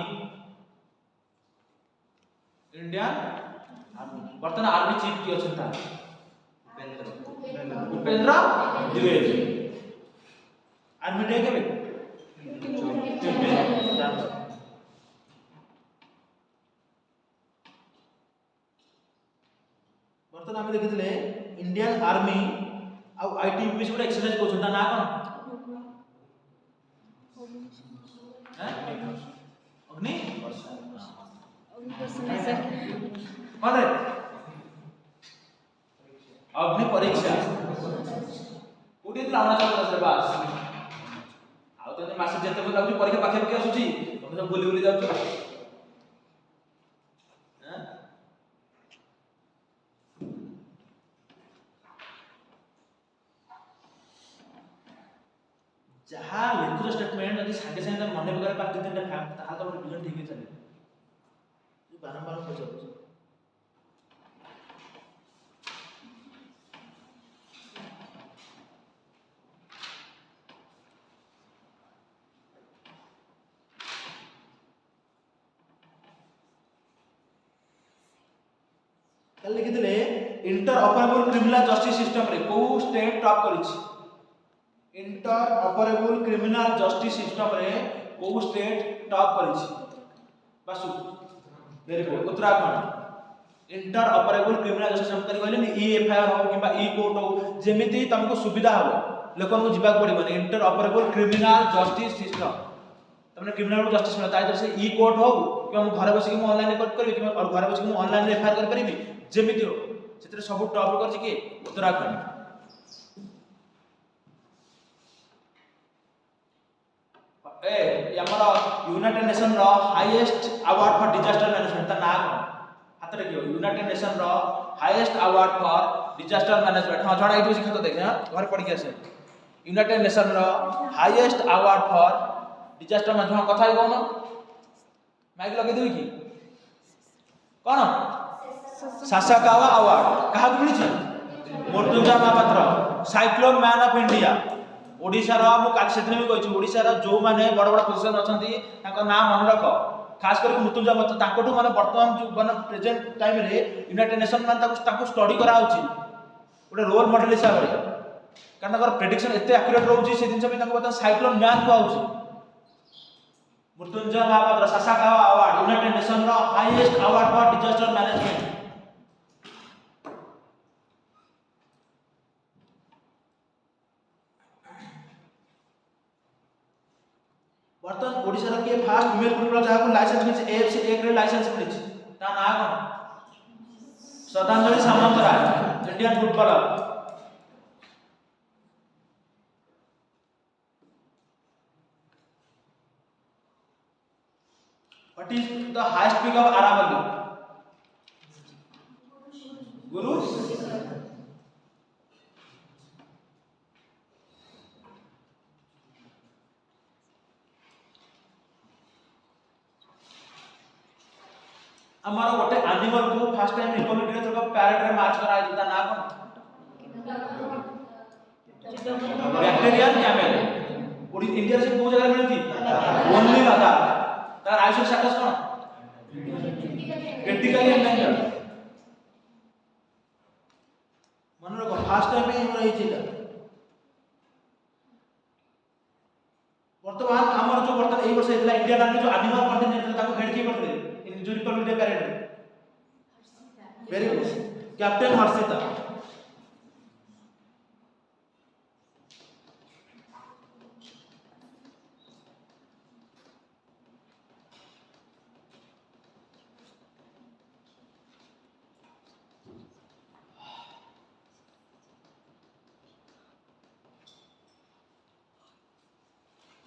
Indian army वर्तमान आर्मी चीफ की अछंता Upendra Dwivedi army day केबे वर्तमान हम देखितले Indian army आ ITBP से exercise कोछंता ना कोन हैं अग्नि कौन रे अग्नि परीक्षा कोठी रावणा चल रे बास आ तो मास जेते को लाउची परीक्षा पाखे पाखे आसुची तुम सब बोली बोली जाउछ हैं जहा लिखुछ स्टेटमेंट यदि संगे संगे मन पकड़ पा दो तीनटा फैक्ट ताहा तो विजन ठीक है चले बारंबार पचार कल लिखितले interoperable criminal justice system रे को स्टेट टॉप करिछि interoperable criminal justice system रे को स्टेट टॉप करिछि बासु very good Uttarakhand interoperable criminal justice हम करी कहले ई एफआईआर हो किबा ई कोर्ट हो जेमिति तुमको सुविधा हो लोकन को जिबा पड़िबो interoperable criminal justice system तमने क्रिमिनल जस्टिस मिला ताई से ई कोर्ट हो कि हम घर बसी कि ऑनलाइन रिकॉर्ड करी कि और घर बसी कि ऑनलाइन एफआईआर कर परिबी जेमिति हो सेतरे सब टॉप कर कि उत्तराखंड ए हमर यूनाइटेड नेशन रो highest award for disaster management ता ना हाथ रखियो यूनाइटेड नेशन रो highest award for disaster management हां जणा एटू सिखा तो देख हां घर पढ़ के आसे यूनाइटेड नेशन रो highest award for disaster management कथा कोन माइक लगे देबी की कोन सासाकावा अवार्ड कहा को मिली Mrutyunjay Mohapatra cyclone man of India Odisha रो मु काल सेतने भी कहछि ओडिशा रो जो माने बड़ बड़ पोजीशन अछंती ताको नाम मन रख खास करके मृत्युंजय महापात्र ताकोटू माने वर्तमान जो माने प्रेजेंट टाइम रे यूनाइटेड नेशन मान ताको स्टडी करा होछि ओटे रोल मॉडल हिसाब रे कारण ताकर प्रेडिक्शन एते एक्यूरेट रहउछि से दिन से ताको बता साइक्लोन मैन को होछि Mrutyunjay Mohapatra Sasakawa award united nation रो highest award for disaster management बर्तन ओडिसा रो के फास्ट फीमेल फुटबॉलर जहा को लाइसेंस मिलछि एएफसी ए ग्रेड लाइसेंस मिलछि ता ना कोन Shraddhanjali Samantaray Indian footballer what is the highest peak of Aravalli Guru हमारा गोटे एनिमल को फर्स्ट टाइम रिपब्लिक डे तो पैरेड रे मार्च करा आइता ना कोन बैक्टीरियन कैमेल ओडी इंडिया से को जगह मिलती ओनली लद्दाख तार आयुष स्टेटस कोन क्रिटिकली एंडेंजर्ड मन रो फर्स्ट टाइम में हमरा हिचिला वर्तमान हमर जो वर्तमान एई वर्ष हेतला इंडिया लाने जो एनिमल कॉन्टिनेंट ताको हेड की करले जो Republic day parade very good captain Harshita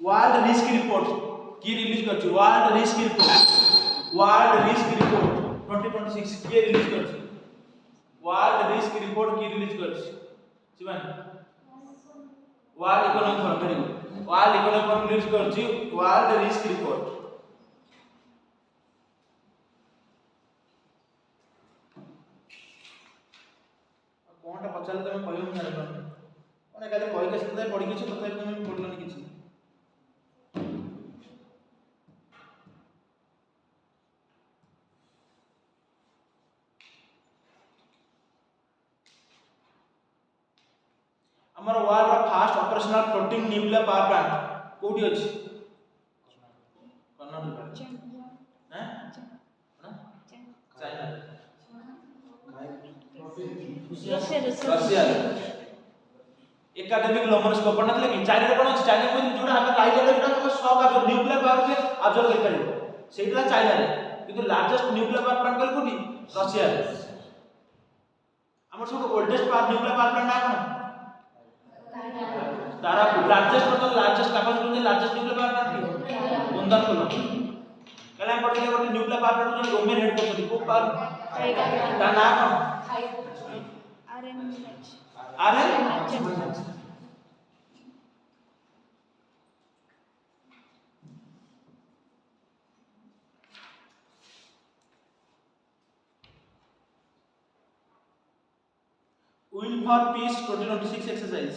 world risk report की रिलीज कर वर्ल्ड रिस्क रिपोर्ट 2026 के रिलीज कर वर्ल्ड रिस्क रिपोर्ट की रिलीज कर सिमान world economic forum very good world economic forum release कर वर्ल्ड रिस्क रिपोर्ट कोनटा पचाले तमे कहयो ना रे माने काले कहि के सते पढि किछ तते तमे पढलनी किछ हमर वर्ल्ड रो first operational floating nuclear power plant कोठी अछि कर्नाटक हैं चाइना रशिया एकेडमिक लोमोस्कोप पढ़ना कि चाइना रे कोन चाइना में जोडा हम लाइट ले जोडा 100 का जो न्यूक्लियर पावर के ऑब्जर्व कर परिबो सेटा चाइना रे किंतु लार्जेस्ट न्यूक्लियर पावर प्लांट कल कोठी रशिया रे हमर सब oldest power nuclear power plant ना कोन तारा लार्जेस्ट मतलब largest capacity largest nuclear power plant Bundelkhand कला हम पढ़ले गोटे न्यूक्लियर पावर प्लांट जो वुमेन हेड करथि को पावर ता ना कोन आरएन Will for Peace 2026 exercise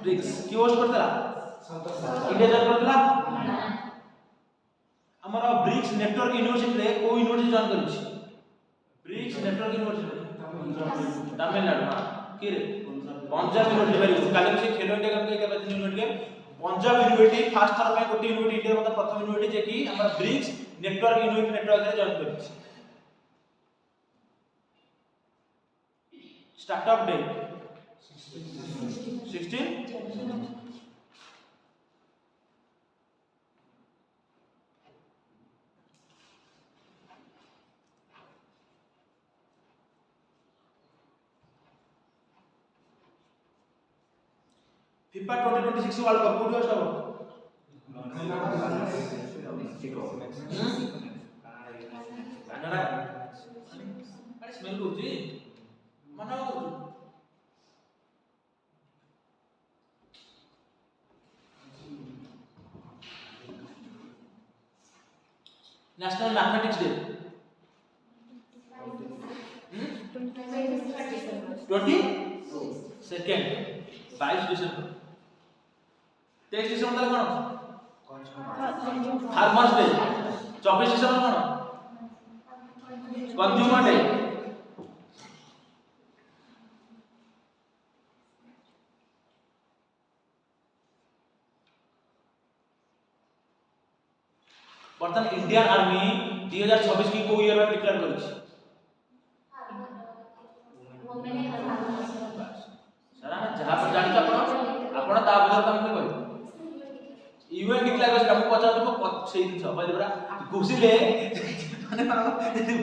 BRICS की होस्ट करतला इंडिया जॉइन करतला हमर ब्रिक्स नेटवर्क यूनिवर्सिटी रे को यूनिवर्सिटी जॉइन करछि ब्रिक्स नेटवर्क यूनिवर्सिटी तमिलनाडु की रे पंजाब यूनिवर्सिटी वेरी काली से खेलो इंडिया करके एक यूनिवर्सिटी के पंजाब यूनिवर्सिटी फास्ट थर पे गोटे यूनिवर्सिटी इंडिया मतलब प्रथम यूनिवर्सिटी जे कि हमर ब्रिक्स नेटवर्क इनोवेट नेटवर्क रे जॉइन करिछि startup day 16 FIFA 2026 world cup कोठी होस्ट हबो कनाडा अरे स्मेल होची मना होची national mathematics day 22 22 December 23 December कौन फार्मर्स डे 24 डिसेंबर कौन कंज्यूमर डे बर्तमान इंडियन आर्मी 2026 की को ईयर में डिक्लेयर करिछि सारा जहां पर जानि आपण ता बदल तम कहै यूएन डिक्लेयर करछ हम पचार तो सेही दिन कहले बरा घुसिले माने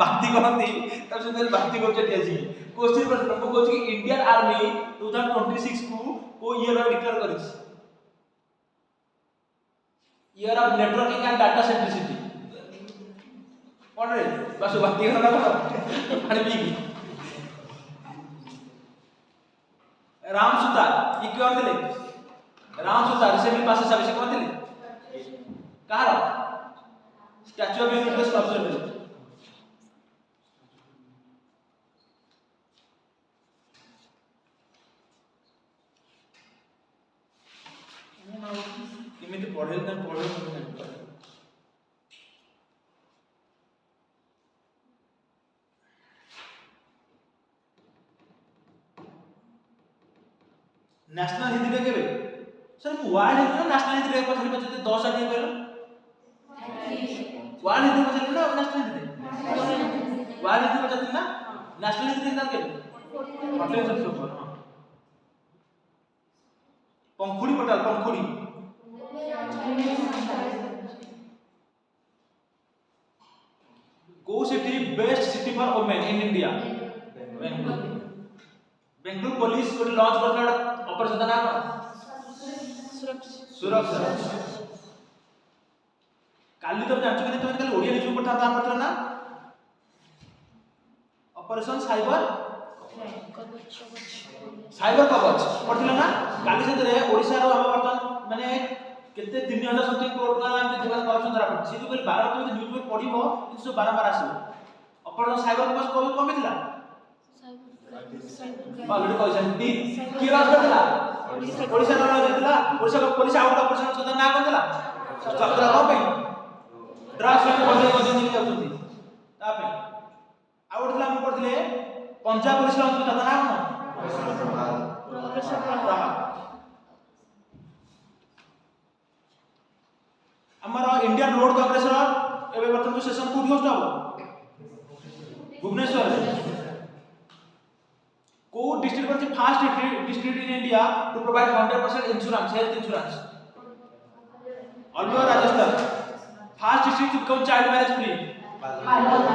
बाती करती तब से बाती करछ टियासी क्वेश्चन पर हम कहछ कि इंडियन आर्मी 2026 को ईयर में डिक्लेयर करिछि year of networking and data centricity कौन रे बस बाती करना तो पानी पी राम सुतार ये क्यों थे राम सुतार रिसेंटली पास से कौन थे कहार स्टैच्यू ऑफ यूनिटी स्कल्पचर थे किमिति पढेल न पढेल नेशनल हिंदी में केबे सर वर्ल्ड हिंदी में नेशनल हिंदी में पछली पछते 10 आदमी कहलो वर्ल्ड हिंदी में चलना नेशनल हिंदी में वर्ल्ड हिंदी में चलना नेशनल हिंदी में केबे पटेल सब ऊपर हां पंखुड़ी पटेल पंखुड़ी को city best city for women in India Bengaluru police को लॉन्च करला ऑपरेशन ना सुरक्षा काली तो जानछु कि तुम काली ओडिया न्यूज पठा ता पत्र ना ऑपरेशन साइबर कवच पठिला ना काली से रे ओडिसा रो हम वर्तमान माने केते 3000 समथिंग करोड़ ना हम जीवन करप्शन धरा पड़ सी जो 12 तो न्यूज में पढिबो किछु बारंबार आसीबो ऑपरेशन साइबर कवच को कमितला ऑलरेडी कहछन्ती की राज करतला ओडिसा रो राज करतला ओडिसा को पुलिस आउट ऑपरेशन सदा ना करतला चक्रा को पे ड्रग्स में बजे बजे नहीं जाउछन्ती ता पे आउट ला हम पढले पंजाब पुलिस लॉन्च करता ना हमारा इंडियन रोड कांग्रेस रो एबे वर्तमान सेशन कोठी होस्ट हो भुवनेश्वर को डिस्ट्रिक्ट पर first district in India to provide 100% insurance health insurance all Rajasthan first district to become child marriage free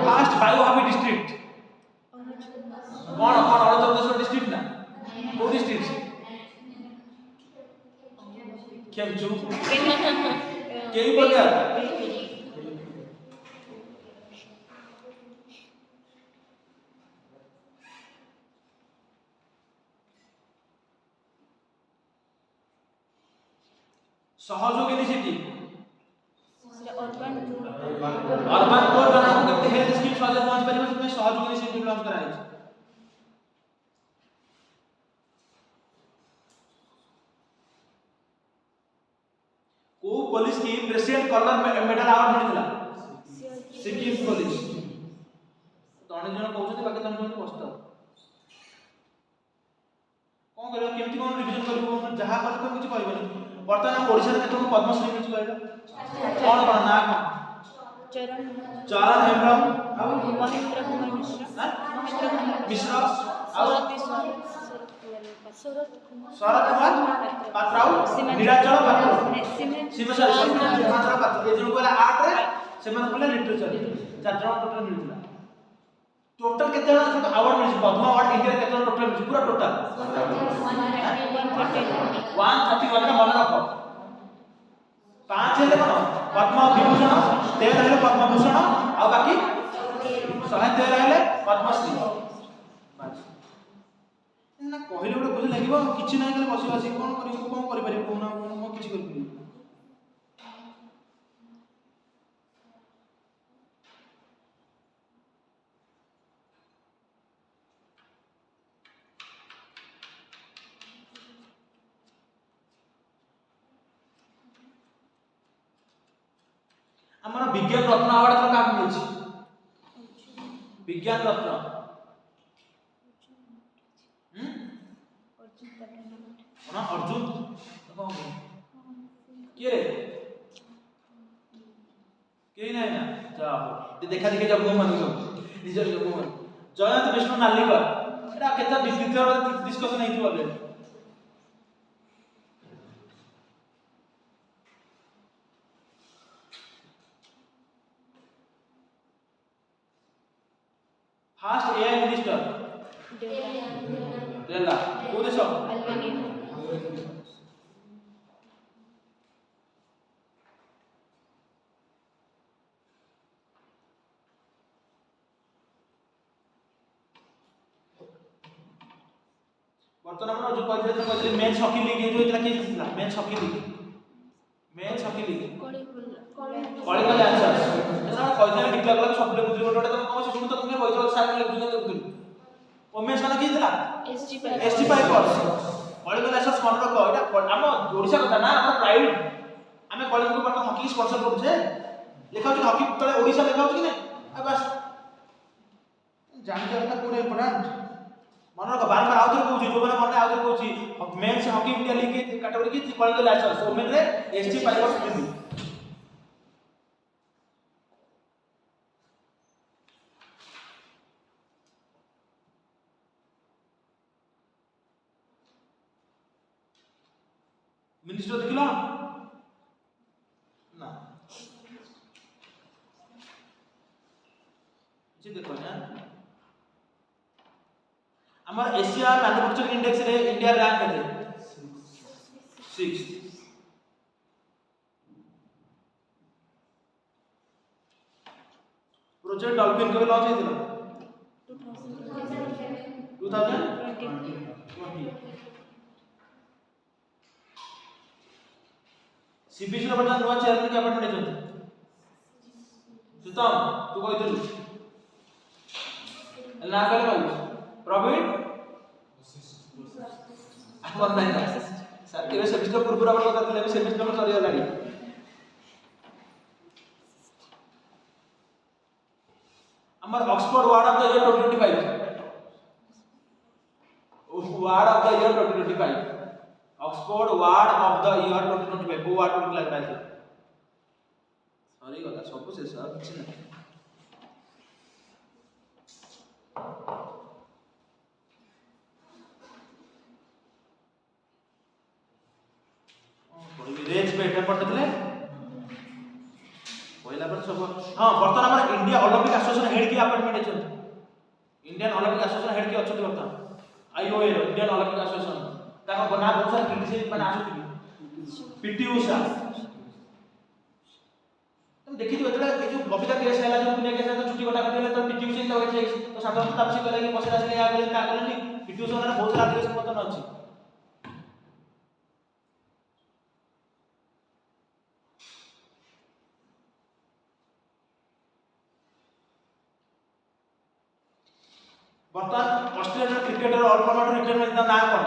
first bio heavy district कौन अरुणाचल डिस्ट्रिक्ट ना को डिस्ट्रिक्ट केमचू केही बोल यार सहयोगिनी सिटी अर्बन कोर बनाने के हेल्थ स्कीम सहयोग लॉन्च करिबो से सहयोगिनी सिटी लॉन्च कराई को पुलिस की प्रेसिडेंट कलर मेडल अवार्ड मिलला सिक्किम पुलिस तने जण कहउछथि बाकी तने जण बसत कोन करियो केमति कोन रिवीजन करिवो जहा कर तो कुछ कहबनी वर्तमान ओडिसा रे केतो पद्मश्री मिलछ कहला कोन कोन ना चरण चरण हेम्ब्रम महेंद्र कुमार मिश्र महेंद्र कुमार मिश्र शरद शरद कुमार पात्र नीलाचल पात्र सीमेश्वर पात्र पात्र ए जण कोला आर्ट रे सेमान कोला लिटरेचर चार जण टोटल मिलुला टोटल केते जण अवार्ड मिलि पद्म अवार्ड इंडिया केते जण टोटल मिलि पूरा टोटल 131 का मन रखो 5 हेले कोन पद्म विभूषण 13 हेले पद्म भूषण आ बाकी 113 हेले पद्मश्री ना कहले गोटे बुझ লাগিব किछि नै गले बसी बसी कोन करि परिबो कोन मो किछि करि परिबो हमर विज्ञान रत्न अवार्ड तो काम मिलछि विज्ञान रत्न अर्जुन के रे के नहीं ना जाओ देखा देखी जब मुंह मन निजर मुंह मन जयंत विष्णु नालिकर एटा केता द्वितीय डिस्कशन हेतु ऑलरेडी फर्स्ट एआई मिनिस्टर देला को देश अल्बानिया वर्तमान जो कहते मेंस हॉकी लीग जो इतला के जितला men's hockey league Kalinga Lancers ऐसा कहते डिक्लेयर कला सब ले बुझी गोटे तुम कौन से सुन तो तुमने कहतो सारे ले बुझी देखुल वोमेन्स माने के जितला एसटी पाइपर्स कलिंग डांसर्स मन रखो एटा हम ओडिसा कथा ना हम प्राइड हमें कलिंग को वर्तमान हॉकी स्पॉन्सर करू छे लिखाउ छ हॉकी तले ओडिसा लिखाउ छ कि नहीं आ बस जान जाता पूरे इंपोर्टेंट मन रख बार बार आउथर कहू जो माने मन आउथर कहू मेंस हॉकी इंडिया लीग के कैटेगरी की कलिंग डांसर्स वोमेन रे एसटी पाइपर्स मिली मिनिस्टर देखिला ना जी देखो ना हमार एशिया मैन्युफैक्चरिंग इंडेक्स रे इंडिया रैंक केते 6 प्रोजेक्ट डॉल्फिन के लॉन्च हेतिला 2020 सीबीसी रो बता नुवा चेयरमैन के अपॉइंटमेंट हेतु सुतम तू कहितलु ना करे भाई प्रवीण अपन नहीं सर के सेमेस्टर पूर्व पूरा बता करले सेमेस्टर में सरी लागी हमर Oxford ward of the year 2025 ward of the year 2025 Oxford ward of the year 2025 को वार्ड को लग रहा है सॉरी गला सब से सर किछ नहीं रेंज पे एटा पढ़तले पहिला पर सब हां वर्तमान हमर इंडिया ओलंपिक एसोसिएशन हेड की अपॉइंटमेंट है इंडियन ओलंपिक एसोसिएशन हेड की अछत वर्तमान आईओए इंडियन ओलंपिक एसोसिएशन ताका बना बहुत सारा क्रिटिसिज्म माने आसुथि पीटी उषा तुम देखि जो एतला के जो बबिता केस हैला जो दुनिया के साथ छुट्टी कटा कटी तो पीटी उषा तो होय तो साधारण तापसी कहला कि पछरा से या बोले ता कहले पीटी उषा ने बहुत सारा देश समर्थन अछि वर्तमान Australia cricketer all format retirement ना कोन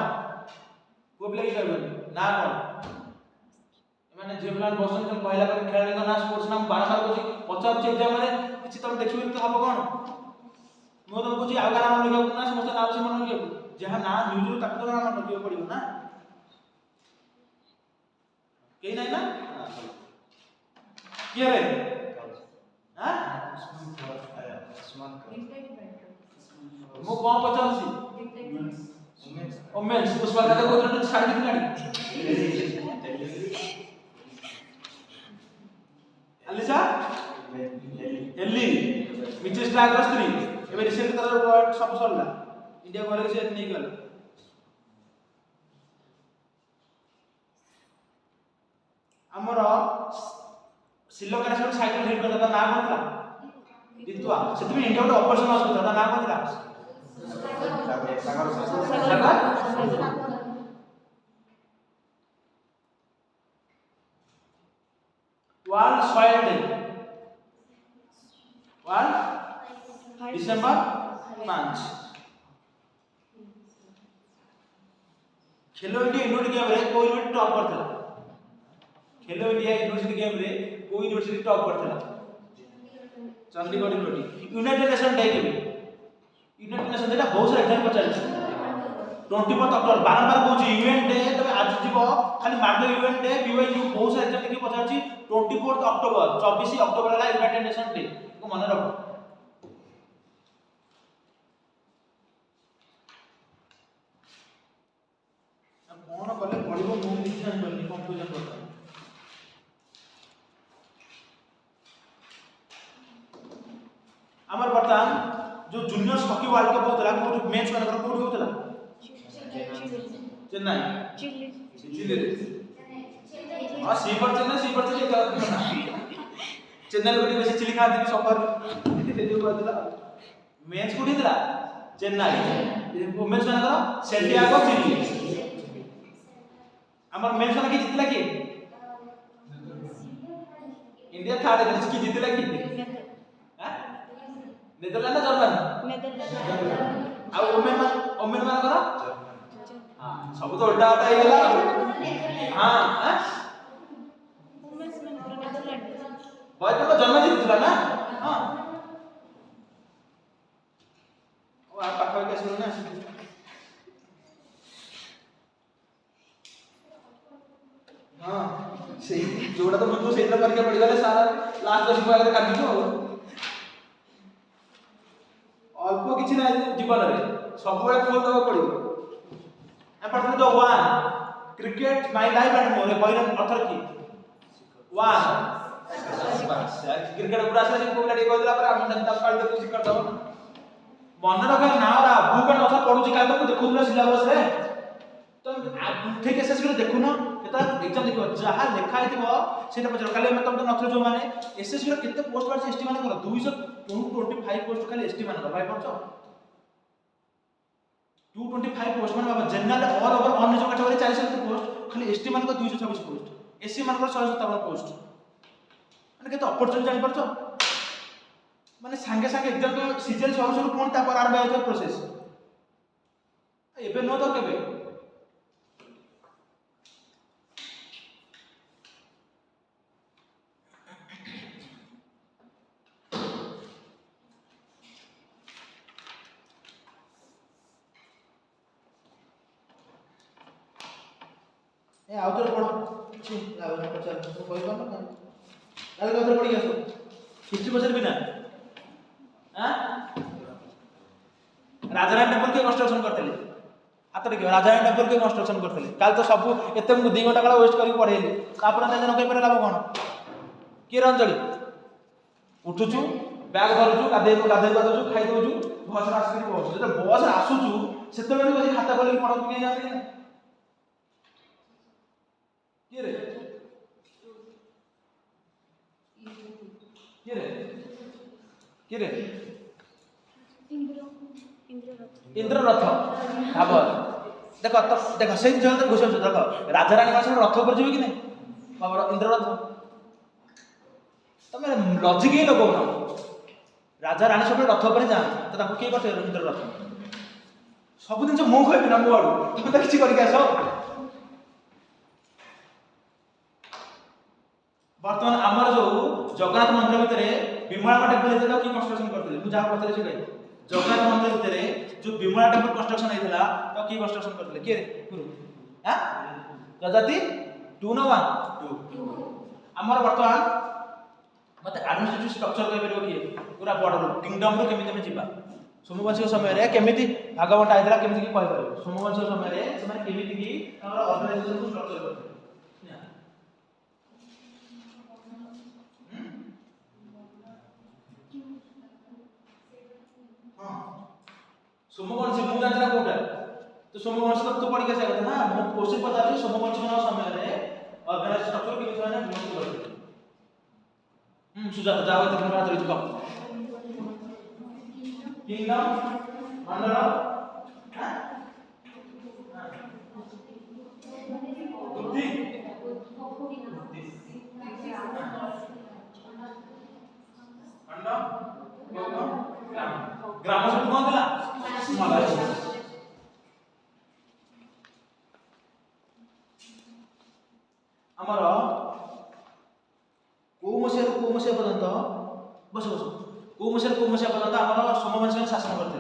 को प्ले करबे ना कोन माने जेमलान बसन जन कहला पर खेलाड़ी का ना स्पोर्ट्स नाम 12 साल को 50 एग्जाम रे किछि तम देखिबे तो हबो कोन मो तो कुछ आगा नाम लिखो ना समस्त नाम से मन लिखो जहां ना न्यूज रो ताको नाम लिखो पड़िबो ना के नहीं ना के रे हां मो कोन पचासी ओमेंस पुष्पा का को तो छाड़ दी गाड़ी अलिसा एली मिचेस टाइगर स्त्री एबे रिसेंट तर वर्ड सब सरला इंडिया घरे से नहीं गल हमर श्रीलंका रे सब साइकिल हिट करता ना कोन था दितुआ सेतमे इंडिया ଗୋଟେ ऑपरेशन आस करता ना कोन था world soil day world December 5 खेलो इंडिया यूनिवर्सिटी गेम रे कोई यूनिवर्सिटी टॉप करथला खेलो इंडिया यूनिवर्सिटी गेम रे कोई यूनिवर्सिटी टॉप करथला Chandigarh university united nation day के यूनाइटेड नेशन डेटा बहुत सारा एग्जाम पचार 24 अक्टोबर बारंबार कहूँ यूएन डे तबे आज जीव खाली मार्ग यूएन डे बीवाईयू बहुत सारा एग्जाम देखि पचार 24 अक्टोबर 24 अक्टोबर ला यूनाइटेड नेशन डे को मन रखो कौन कले पड़िबो मु नहीं जान बनी कंफ्यूजन करता हमर वर्तमान जो जूनियर हॉकी वर्ल्ड कप होतला को मेंस मानकर कोड होतला चेन्नई चिली हां सी पर चेन्नई का चेन्नई लोग बेसी चिली खाते भी सफर ये जो करतला मेंस कोड हितला चेन्नई वुमेन्स मानकर सेंटियागो चिली हमर मेंस माने की जितला की इंडिया थर्ड है की जितला की नेदरलैंड जर्मन आ वुमेन मान करा हां सब तो उल्टा आता ही गला हां वुमेन्स में नेदरलैंड बॉय तो जर्मन जीतला ना हां ओ आ पाखा के सुनो ना हां सही जोड़ा तो मुझको सही करके पड़ गया सारा लास्ट 10 को कर दी अल्प किछि ना जीवन रे सब बेले फुल दवा पड़िबो एपट तो one cricket my life and more पहिला अथर की वन क्रिकेट पूरा से को लड़ी को दिला पर हम जनता पार्टी को सिकर दो मन रख ना रा बुक एंड अथर पढुची काल तो देखुला सिलेबस रे तो ठीक एसएस को देखुनो केता एग्जाम देखो जहा लिखा हितबो सेटा पचर काले मैं तुम तो नथर जो माने एसएस को केते पोस्ट बार एसटी माने करो 225 पोस्ट खाली एसटी माने भाई पड़छो 225 पोस्ट माने बाबा जनरल ऑल ओवर ऑन जो कैटेगरी 40 पोस्ट खाली एसटी माने को 226 पोस्ट एससी माने को 157 पोस्ट माने केते अपॉर्चुनिटी जानि पड़छो माने संगे संगे एग्जाम तो सीजन सब कोन ता पर आरंभ होय प्रोसेस एबे नो तो केबे ए आउटर पढ़ो छी लाव न चल तो कोई कोन ना काल का पढ़ी गयो 50% बिना हां राजाराम टेम्पल के कंस्ट्रक्शन करथले हाथ देखियो राजाराम टेम्पल के कंस्ट्रक्शन करथले काल तो सब एते 2 घंटा काल वेस्ट करी पढ़ेले तापर न न कहि पर लाभ कोन के रंजली उठुचु बैग धरुचु गाधे गाधुचु खाइ दोचु बस आसी बस जब बस आसुचु सेते बेले बसी खाता खोली पढ़ो के जाते कि किरे किरे किरे इंद्ररथ भाव देखो तो देखो से जल घोष देखो राजा रानी मास रथ पर जीव कि नहीं बाबा इंद्ररथ तमे लॉजिक ही लगो ना राजा रानी सब रथ पर जा तो ताको के करते इंद्ररथ सब दिन मो कहबी ना मो आडू तुम तो किछि करके आसो वर्तमान आमर जो जगन्नाथ मंदिर भितर विमला टेम्पल हेतला की कंस्ट्रक्शन करथिले मु जहा पथले से कहि जगन्नाथ मंदिर भितर जो विमला टेम्पल कंस्ट्रक्शन हेतला तो की कंस्ट्रक्शन करथिले के रे गुरु हां गजाति 2 न 1 2 आमर वर्तमान मते एडमिनिस्ट्रेटिव स्ट्रक्चर कहि परबो कि पूरा बॉर्डर किंगडम रो केमिति में जिबा सोमवंशी समय रे केमिति भागवंटा आइतला केमिति कि कहि परबो सोमवंशी समय रे समय केमिति कि हमर ऑर्गेनाइजेशन को स्ट्रक्चर करते सोमवंशी मु जानला कोटा तो सोमवंशी तो पढ़ी के सकता ना मु क्वेश्चन पता है सोमवंशी समय रे ऑर्गेनाइजेशन स्ट्रक्चर केमिति माने विभक्त करते सुजाता जाओ तो बात रही तो किंगडम मंडल हां बुद्धि मंडल ग्राम से कौन दिला माला हमर को मसे पर्यंत बस को मसे पर्यंत हमर सोमवंशी शासन करते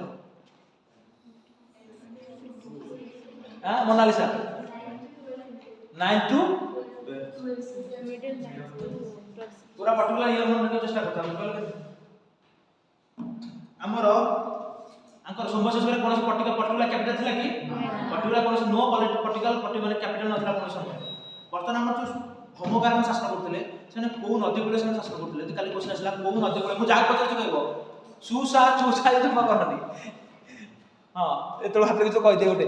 हां मोनालिसा 9 टू पूरा पर्टिकुलर ईयर मन रखियो चेष्टा करता हमर अंकर सोमवंशी समय कोन पर्टिकुलर कैपिटल थिला कि पर्टिकुलर कोन नो पॉलिटिकल पर्टिकुलर कैपिटल नथला कोन समय वर्तमान हमर जो होमोकारण शासन करथिले सेने को नदी कूले शासन करथिले काली क्वेश्चन आसला को नदी कूले मु जाग पचार कहबो सुसा चुसा जमा करनी हां एतो हाथ किछो कहि दे ओटे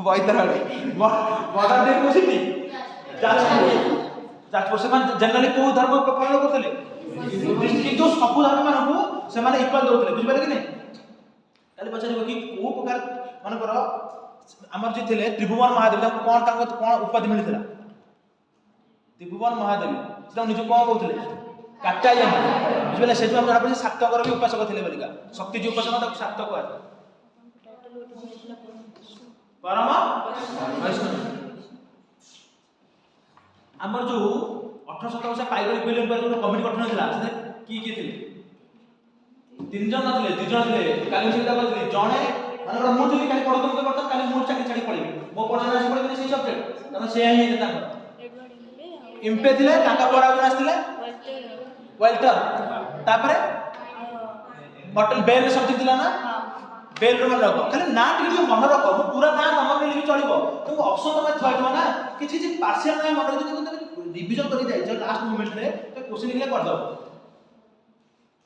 बैतराडी मॉडर्न डे कोसिटी जाजपुर से मान जनरली को धर्म पालन करथिले बुद्धिस्ट किंतु सब धर्म मानकु से माने इक्वल दोतले बुझ पारे कि नै काली पचारिबो कि को प्रकार माने कर हमर जे थिले त्रिभुवन महादेव कोन उपाधि मिलितला त्रिभुवन महादेव से निज कौन कहते काटायन बुझे से जो हम सातकर भी उपासक थे बोलिका शक्ति जी उपासक तक सातक परम वैष्णव आमर जो 1827 पाइगरी बिलियन पर जो कमिटी गठन होता से की थे तीन जन नथिले दु जन थे काली चिंता करथि जणे माने मु थि काली पढो तुम करता काली मु चाकरी छाड़ी पळेबी मो पढना आसी पळेबी से सब्जेक्ट तने से ही था इम्पे थिले ताका परा गुण आस्थिले वेल्टर तापरे बटन बेल सब थिला ना बेल रो मन रखो खाली ना टिके मन रखो मु पूरा ना नंबर ले भी चलिबो तुम ऑप्शन तो थइतो ना किछि जे पार्शियल ना मन रखो तुम रिवीजन करि जाय जो लास्ट मोमेंट रे तो क्वेश्चन लिखले कर दो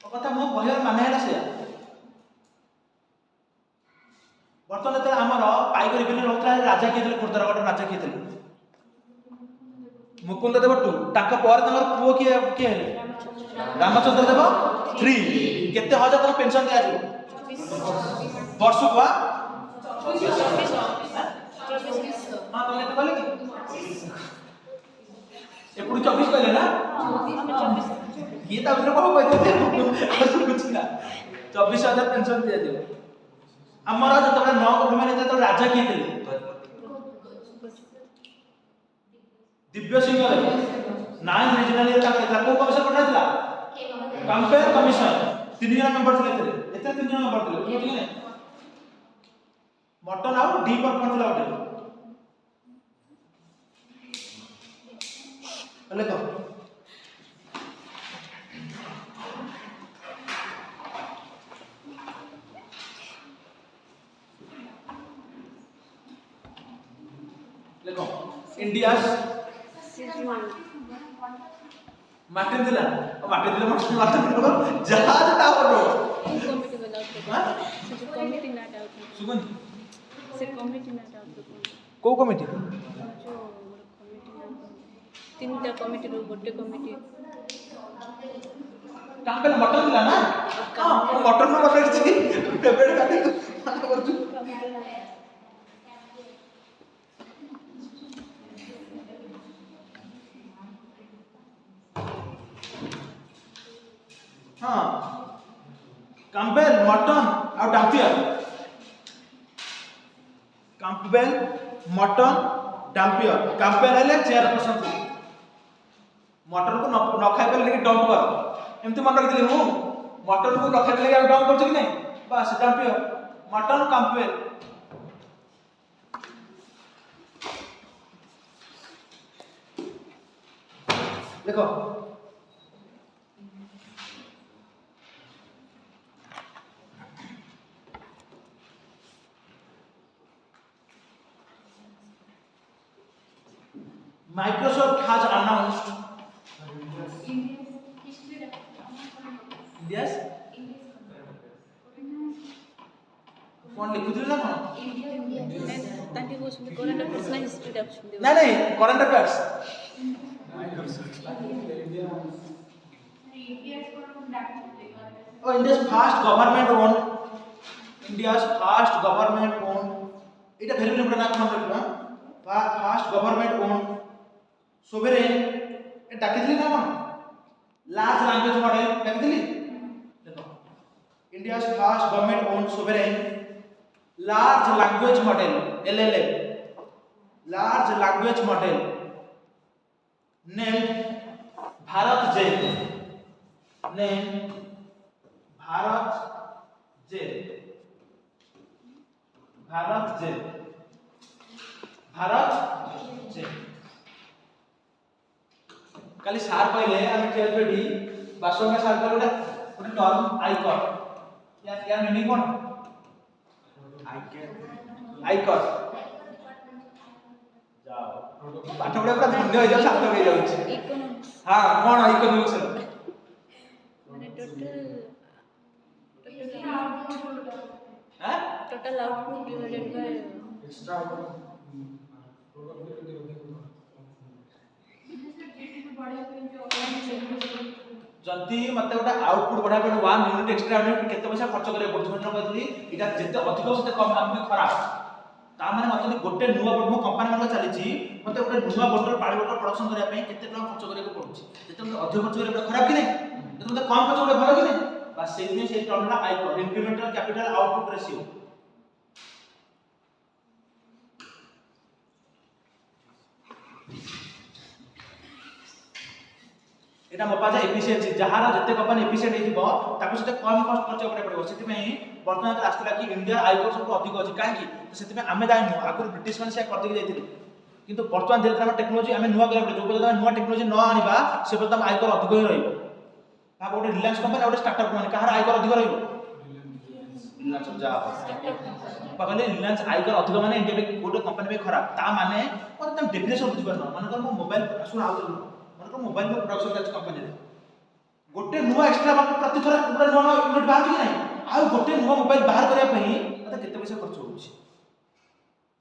ओ कथा मो कहर माने हैला से वर्तमान त हमर पाइगरी बिल रहतला राजा के दिले खुरदरगड राजा के दिले मुकुंद देव 2 ताका पर तमर पुओ के हेले रामचंद्र देव 3 केते हजार तक पेंशन दिया जे वर्ष को 24 हां तुम तो कहले कि एपुडी 24 कहले ना ये ता भीतर बहु कहते कुछ ना 24000 पेंशन दिया जे हमरा जतबे 9 गवर्नमेंट जत राजा के थे दिव्य सिंह रे 9 रीजनल एरिया को कमिशन पठाइला कंपेयर कमिशन 3 जन मेंबर थे एते 3 जन मेंबर थे ठीक है बटन आउ डी पर पहुंचला ओटे देखो देखो इंडिया मार्टिन दिला जहाज टावर रो कमिटी वाला हां से कमिटी ना डाउट सुगन से कमिटी ना डाउट को कमिटी जो कमिटी ना तीनटा कमिटी रो गोटे कमिटी टांपेल मटन दिला ना हां मटन नो मटन छी फेवरेट खाते माने करछु हाँ कंपेल मटन और डाम्पियर कंपेल मटन डाम्पियर कंपेल हेले चेयरपर्सन थी मटन को न खाइ पले डंप कर एमती मन रखिले मु मटन को न खाइ पले डंप करछ कि नै बस डाम्पियर मटन कंपेल देखो Microsoft has announced India's कौन लिखुथिले ना कौन ताकि वो उसमें करंट अफेयर्स ना हिस्ट्री डाकुछंदी नहीं current affairs Oh, India's first government owned. It a very important na first government owned sovereign. It dakithili na kon large language model dakithili. देखो India's first government owned sovereign large language model LLM large language model named Bharat J. Named Bharat जे काली सार पहले हम खेलबेडी बासो में सार कर गोटे term icon या मीनिंग कोन आइकन जाओ पाठ पढा पूरा धन्य हो जाऊ सात हो जाऊ इकोनॉमिक्स हां कोन इकोनॉमिक्स माने total output divided by extra जति मते गोटा आउटपुट बढ़ा पे 1 यूनिट एक्स्ट्रा यूनिट केते पैसा खर्च करे पड़छ मतलब कहतली इटा जते अधिक सेते कम आमे खराब ता माने मते गोटे नुवा मो कंपनी मन चली छी मते गोटे नुवा बोतल पानी बोतल प्रोडक्शन करिया पे केते टका खर्च करे पड़छ जते मते अधिक खर्च करे खराब कि नै जते मते कम खर्च करे भलो कि नै बस सेहि में सेहि टर्मला आइकन इंक्रीमेंटल कैपिटल आउटपुट रेशियो एटा मपाजा एफिशिएंसी जहार जते कंपनी एफिशिएंट हेतिबो ताको सेते कम कॉस्ट खर्च करे पड़िबो सेति में वर्तमान राष्ट्रला कि इंडिया आयकर सब अधिक अछि काहे कि सेति में आमे जाइनु आगुर ब्रिटिश माने से करदि जाइतिले किंतु वर्तमान धीरे धीरे टेक्नोलॉजी आमे नुवा करे जो पदे नुवा टेक्नोलॉजी न आनिबा से पदे आयकर अधिक ही रहइबो ता गोटे रिलायंस कंपनी गोटे स्टार्टअप माने कहार आयकर अधिक रहइबो रिलायंस जा पगले रिलायंस आयकर अधिक माने इंडिया में गोटे कंपनी में खराब ता माने कोन तम डेफिनेशन बुझ परनो माने कर मोबाइल सुन आउ माने मोबाइल में प्रोडक्शन चल कंपनी रे गोटे नुवा एक्स्ट्रा प्रति थोड़ा पूरा नुवा यूनिट बाहर कि नहीं आ गोटे नुवा मोबाइल बाहर करिया पई मते केते पैसा खर्च होउछि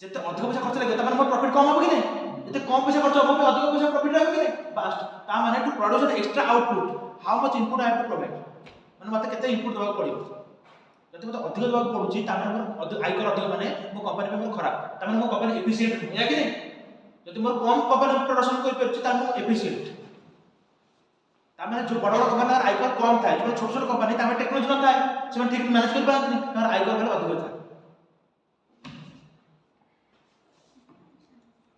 जते अधिक पैसा खर्च लागे त माने मोर प्रॉफिट कम हो कि नहीं जते कम पैसा खर्च हो अधिक पैसा प्रॉफिट लागे कि नहीं बस ता माने to produce an extra output how much input I have to provide माने मते केते इनपुट देबा पड़ियो जते मते अधिक देबा पड़ुछि ता माने मोर आयकर अधिक माने मो कंपनी पे मोर खराब ता माने मो कंपनी एफिशिएंट या कि नहीं जति मोर कम कंपनी प्रोडक्शन कर परछि ता मो एफिशिएंट तामे जो बड़ बड़ कंपनी आयकर कम थाए जो छोट छोट कंपनी तामे टेक्नोलॉजी न थाए से ठीक मैनेज कर पारत नहीं तार आयकर वाला अधिक थाए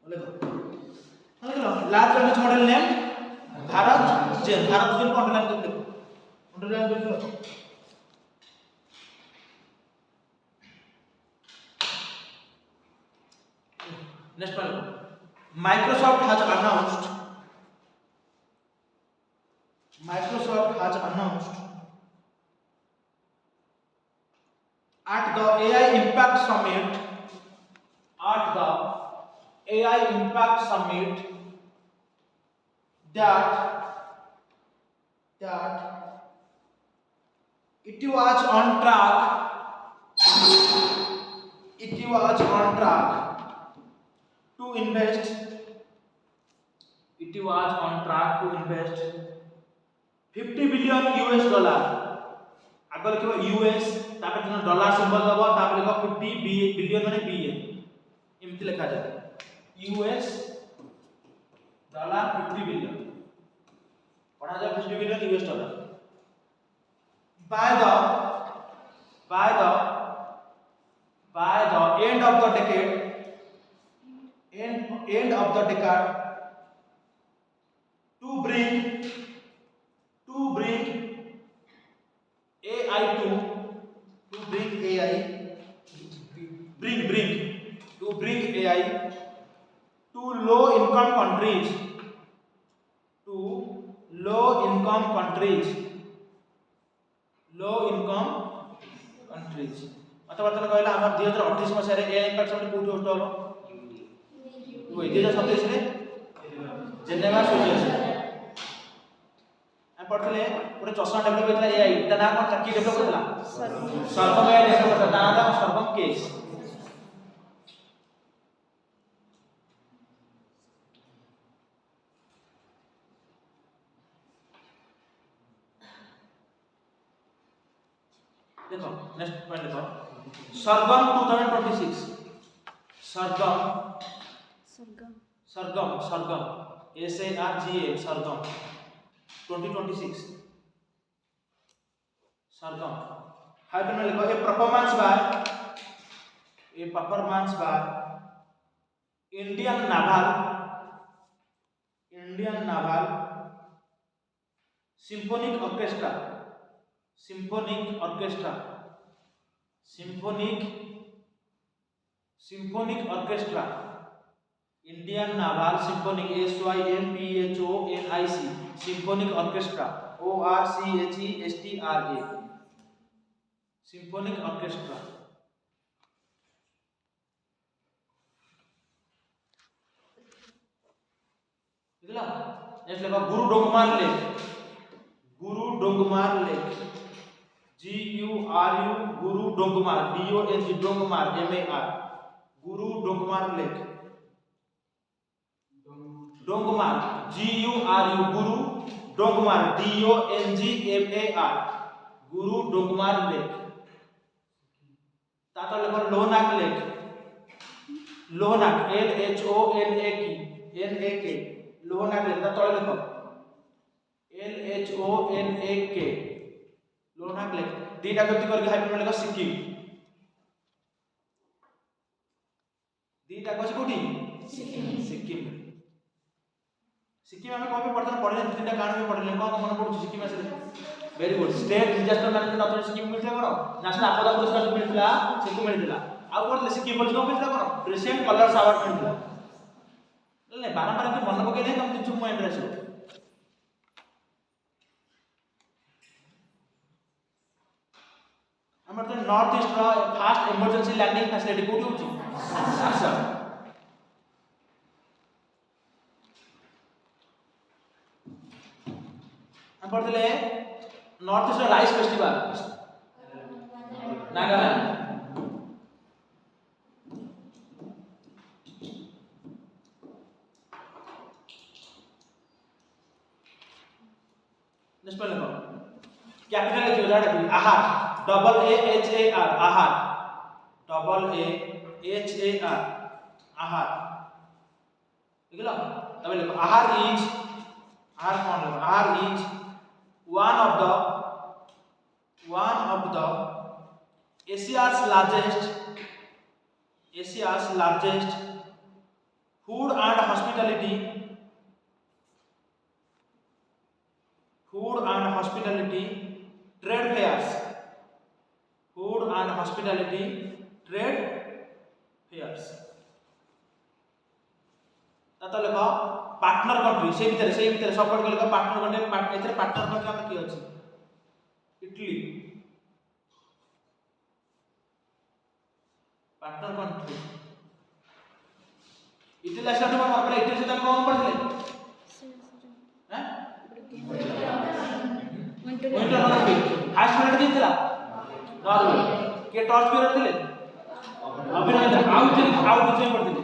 बोले large language model name Bharat Gen underline कर देखो अंडरलाइन कर लो next one Microsoft has announced at the AI Impact Summit that it was on track to invest 50 billion US dollar अगर के US तापर जन डॉलर सिंबल दबो तापर लिखो 50 बिलियन माने बीए एमति लिखा जाय US डॉलर 50 बिलियन पढ़ा जाय 50 billion US dollar by the end of the decade to bring AI to low income countries मतलब कहला हमर 2028 मसिया रे एआई इम्पैक्ट समिट कोठी होस्ट हबो 2027 रे जेनेवा स्विट्जरलैंड हम पढ़ले गोटे चषमा डेभलप होता एआई ता ना कोन की डेभलप होता सर्वम एआई डेभलप होता ता ना सर्वम केस देखो नेक्स्ट पॉइंट देखो सरगम 2026 सरगम सरगम सरगम सरगम SARGM सरगम 2026 सरगम हाइपन में लिखो ए performance by Indian novel symphonic orchestra Indian novel symphonic SYMPHONIC symphonic orchestra ORCHESTRA symphonic orchestra बुझला नेक्स्ट लिखो गुरु डोंगमार लेक GURU डोंगमार गुरु डोंगमार DONG डोंगमार MAR गुरु डोंगमार लेक डोंगमार GURU गुरु डोंगमार DONGMAR गुरु डोंगमार लेक तातो लेखो Lohnak lake Lohnak LHONAK Lohnak lake तातो लेखो LHONAK Lohnak lake दीटा गति करके हाइपरमेल लेखो सिक्किम दीटा कोची कोठी सिक्किम सिक्किम हमें कौन पे पढ़ते पढ़ले तीनटा कारण में पढ़ले कौन मन पड़छ सिक्किम में very good state disaster management authority Sikkim मिलता करो नेशनल आपदा पुरस्कार मिलता सिक्किम मिलता आ पढ़ले सिक्किम बोल को मिलता करो प्रेसिडेंट कलर्स अवार्ड मिलता ले बारंबार के मन पके नहीं तुम किछु माइंड रहो हमर तो नॉर्थ ईस्ट रा फास्ट इमरजेंसी लैंडिंग फैसिलिटी कोठी होची अच्छा हम पढ़ले north east rice festival Nagaland next पढ़ले कैपिटल लिखियो जाडा की आहार AHAR आहार AHAR आहार लिखलो तब लिखो आहार is one of the Asia's largest food and hospitality trade fairs तातो लेखो पार्टनर कंट्री से भीतर सपोर्ट कर लेखो पार्टनर कंट्री एथरे पार्टनर कंट्री हम की अछि Italy partner country Italy last time हम पहले इटली से तक कौन पढ़ले हैं विंटर ओलंपिक हाईएस्ट मेडल जीतला नॉर्वे के टॉर्च पे रखले अभिनंदन आउट पढ़थिले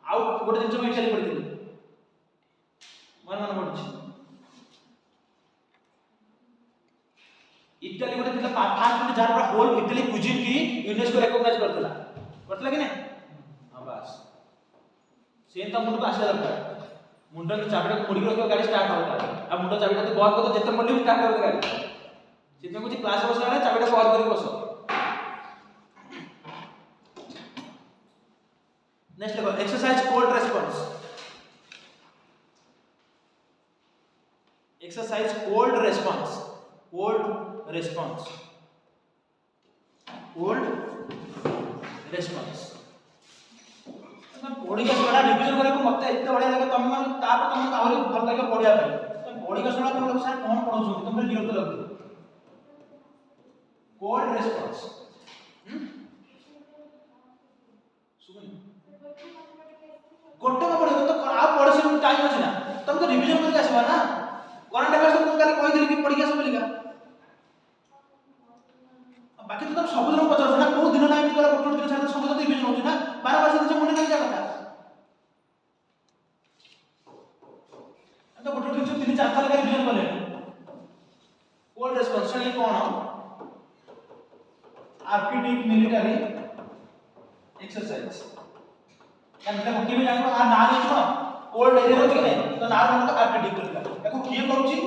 आउट गोटे दिन में इटली पढ़थिले मन पड़छ इटली गोटे दिला फास्ट में जार पूरा होल इटली कुजिन की यूनेस्को रिकॉग्नाइज करतला कि नहीं हां बस सेन त मुंड को आसे दरकार मुंड के चाबीटा को मुड़ी रखियो गाड़ी स्टार्ट होता अब मुंड चाबीटा तो बंद कर तो जते मुंडी स्टार्ट होता गाड़ी सिने कुछ क्लास बसला ना चाबीटा बंद करके बसो next level exercise cold response पढ़ी सड़ा रिविजन करे को मते इते बढ़िया लगे तुम मन तापर तुम आहुरी भल लगे पढ़िया भाई तुम पढ़ी सड़ा तुम लोग सर कौन पढ़ो तुम पर विरक्त लगो कोल्ड रेस्पॉन्स सुन गोटे को पढ़ो तो आप पढ़े से टाइम अछि ना तो रिवीजन करके आसबा ना करंट अफेयर्स तो काली कहि दिली कि पढ़ी आसो बोलिका बाकी तो तुम सब दिन पचार ना को दिन ना एमती गला गोटे दिन छाड़ सब दिन रिवीजन होची ना बार बार से मुंडे नहीं जा कथा तो गोटे दिन 3-4 साल का रिवीजन करले कोल्ड रेस्पॉन्स कौन आर्किटिक मिलिटरी एक्सरसाइज यानी देखो किबे जानो आ ना नहीं कौन कोल्ड एरिया होची नहीं तो नार मतलब आर्किटिक बोलला देखो किए करूची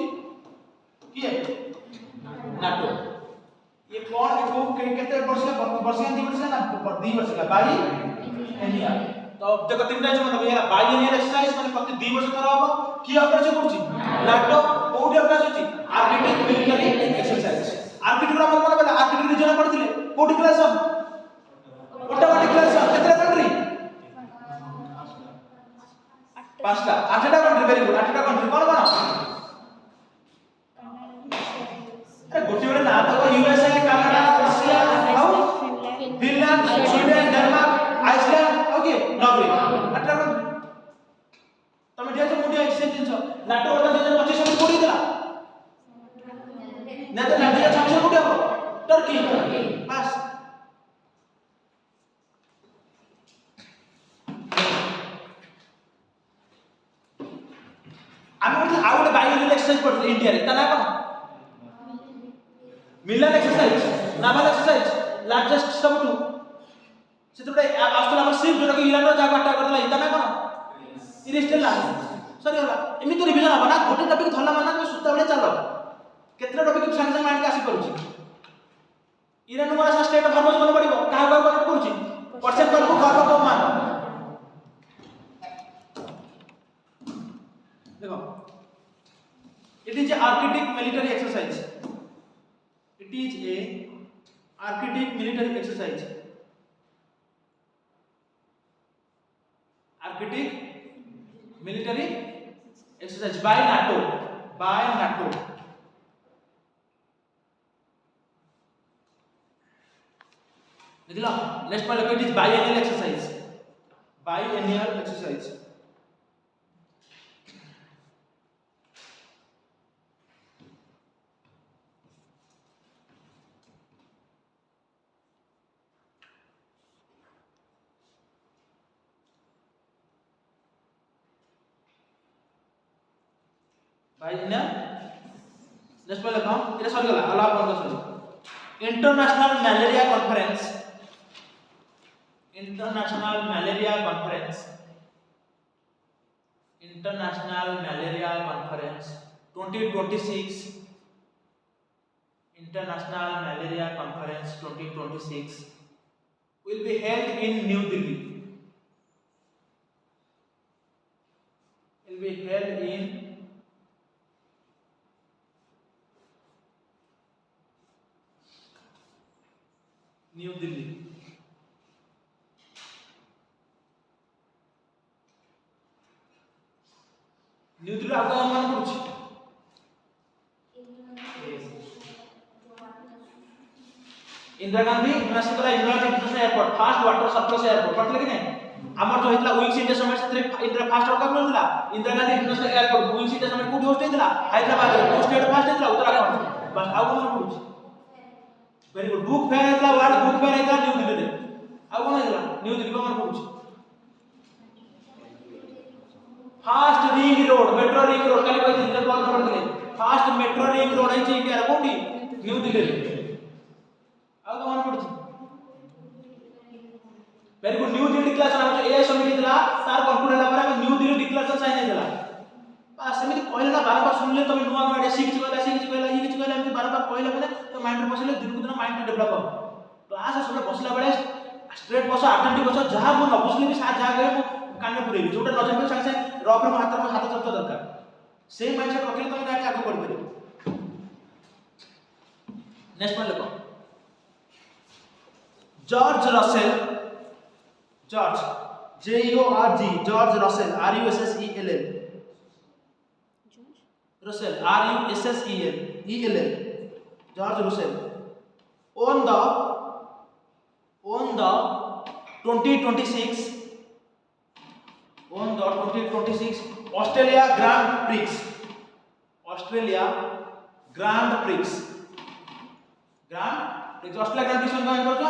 किए नाटो ये कौन इसको कितने वर्ष का 2 वर्ष ना 2 वर्ष का बाई एनिया तो देखो तीनटा जो मतलब ये बाई एनिया एक्सरसाइज मतलब प्रति 2 वर्ष करा होबो की अभ्यास करूची नाटो कोडी अभ्यास होची आर्किटिक मिलिटरी एक्सरसाइज आर्किटिक रा मतलब पहले आर्किटिक रीजन पढ़थिले कोडी क्लास ऑटोमेटिक क्लास कितने कंट्री 5टा 8टा कंट्री वेरी गुड 8टा कंट्री कौन कौन अरे गोटे बेले ना तो यूएसए कनाडा रशिया हाउ Finland Sweden Denmark Iceland okay Norway 8टा कंट्री तमे दिया तो मुडिया एक्सचेंज जिंस नाटो वाला 2025 में कोडी देला ना तो 2026 कोडी हो टर्की बस आमे बोलते आ गोटे बायोलॉजिकल एक्सरसाइज पढ़ते इंडिया रे तना कोन मिलन एक्सरसाइज नावल एक्सरसाइज लार्जेस्ट सबटू सेतबे आस्तला हमर सिर्फ जोटा कि ईरान रो जागा अटैक करला इतना कोन इरेस्टेला सरी होला एमि तो रिवीजन हबा ना गोटे टॉपिक धरला माना तो सुत्ता बेले चलो केतरा टॉपिक संग संग माइंड के आसी करूची ईरान मारा स्टेट फॉर्मस बन पड़िबो काहा काहा कनेक्ट करूची परसेंट पर को गर्व को मान देखो it is a archaic military exercise it is a archaic military exercise archaic military exercise by NATO देखला next point it is biennial exercise भाई ने नेक्स्ट पहले कौन ये सॉरी गला अलाप कर sorry international malaria conference 2026 International Malaria Conference 2026 will be held in New Delhi. Will be held in New Delhi. New Delhi आपका मान कुछ Indira Gandhi international airport fast water surplus airport पढ़ले कि नहीं हमर जो हितला विंग्स इंडिया समिट से इंदिरा फास्ट वर्ल्ड कप मिलला Indira Gandhi international airport wings India summit कोडी होस्ट हेतला हैदराबाद रे को स्टेट फास्ट हेतला उत्तराखंड बस आउ कोन पढुछ वेरी गुड बुक फेयर हेतला वर्ल्ड बुक फेयर हेतला न्यू दिल्ली रे आउ कोन हेतला न्यू दिल्ली को मन पढुछ first ring road metro ring road काली कोइ दिन कॉल करथले फास्ट मेट्रो रिंग रोड है इंडिया रे कोडी न्यू दिल्ली रे आउ मन पढुछ very good new Delhi declaration हम जो एआई समिति दिला तार कंक्लूड होला पर हम न्यू दिल्ली डिक्लेरेशन साइन हेतला बस समिति कहले ना बार बार सुनले तमे नुवा नुवा सीख कहला ये किछ कहला हम बार बार कहले माने तो माइंड रे बसले दिन को दिन माइंड डेवलप हो क्लास सब बसला बेले स्ट्रेट बस अटेंटिव बस जहां मु न बसले भी साथ जा गए मु कान में पुरेबी जोटा न जाबे संग संग रफ रे हाथ चलता दरकार सेम माइंडसेट रखले तमे गाड़ी आगे बढ़ परिबो नेक्स्ट पॉइंट देखो George Russell George JORG George Russell RUSSELL Russell RUSSELL George Russell on the 2026 Australia grand prix, Australia grand prix, grand prix Australia grand prix में करो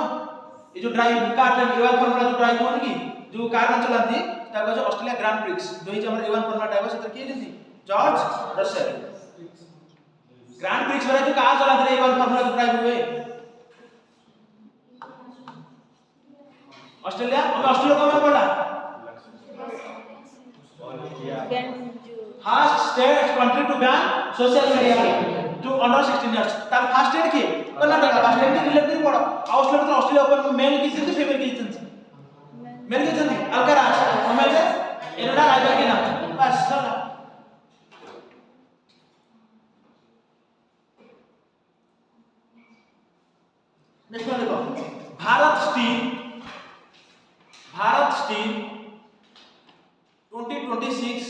ये जो ड्राइव कार A1 फॉर्मूला जो ड्राइव होन की जो car में चलाती ताको जो ऑस्ट्रेलिया ग्रांड प्रिक्स जो ही हमर A1 फॉर्मूला ड्राइवर से किए थी जॉर्ज रसेल। ग्रांड प्रिक्स वाला जो कार चलाते A1 फॉर्मूला जो ड्राइव हुए ऑस्ट्रेलिया और ऑस्ट्रेलिया को में पड़ा first state country to ban social media to under 16 years तार फर्स्ट स्टेट की कर्नाटक फर्स्ट स्टेट की रिलेटेड पड़ा ऑस्ट्रेलिया तो ऑस्ट्रेलिया ऊपर मेल की थी फीमेल की थी मेल की थी अलकाराज हमें से एनडा राइबर के नाम बस चला नेक्स्ट वन देखो भारत स्टील 2026